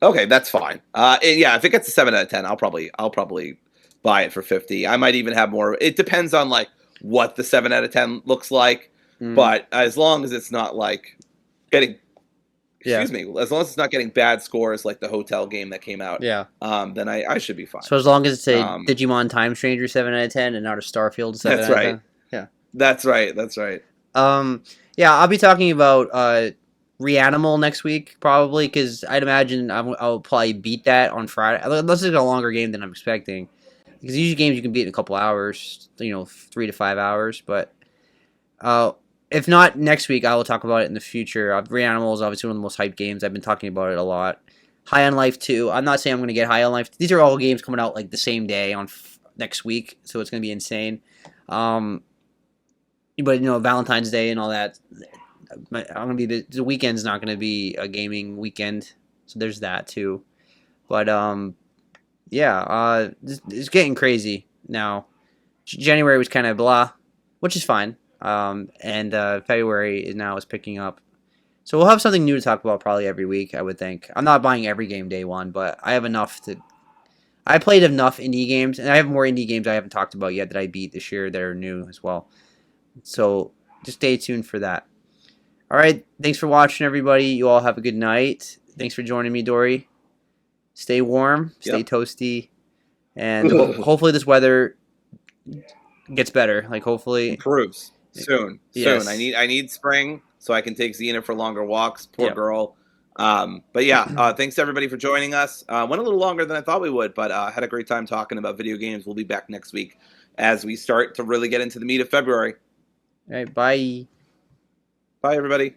But, okay, that's fine. Yeah, if it gets a 7 out of 10, I'll probably buy it for 50. I might even have more. It depends on like what the 7 out of 10 looks like,
Mm,
but as long as it's not like getting,
yeah.
excuse me, as long as it's not getting bad scores like the hotel game that came out,
Yeah.
then I should be fine.
So as long as it's a
Um,
Digimon Time Stranger 7 out of 10 and not a Starfield seven
that's
out of
right.
ten. Yeah.
That's right. That's right.
Um. Yeah, I'll be talking about Reanimal next week probably because I'd imagine I'll probably beat that on Friday. Unless it's a longer game than I'm expecting. Because usually games you can beat in a couple hours, 3 to 5 hours. But uh, if not next week, I will talk about it in the future. Reanimal is obviously one of the most hyped games. I've been talking about it a lot. High on Life 2. I'm not saying I'm going to get High on Life. These are all games coming out like the same day on next week, so it's going to be insane. Um, but Valentine's Day and all that. I'm gonna be the weekend's not gonna be a gaming weekend, so there's that too. But yeah, it's getting crazy now. January was kind of blah, which is fine. And February is picking up. So we'll have something new to talk about probably every week, I would think. I'm not buying every game day one, but I have enough to. I played enough indie games, and I have more indie games I haven't talked about yet that I beat this year that are new as well. So just stay tuned for that. All right, thanks for watching, everybody. You all have a good night. Thanks for joining me, Dory. Stay warm, stay
Yep.
toasty, and hopefully this weather gets better. Like hopefully,
Improves soon. Soon. I
yes.
need I need spring so I can take Xena for longer walks. Poor
Yep.
girl. But yeah, thanks to everybody for joining us. Went a little longer than I thought we would, but had a great time talking about video games. We'll be back next week as we start to really get into the meat of February.
All right, bye.
Bye, everybody.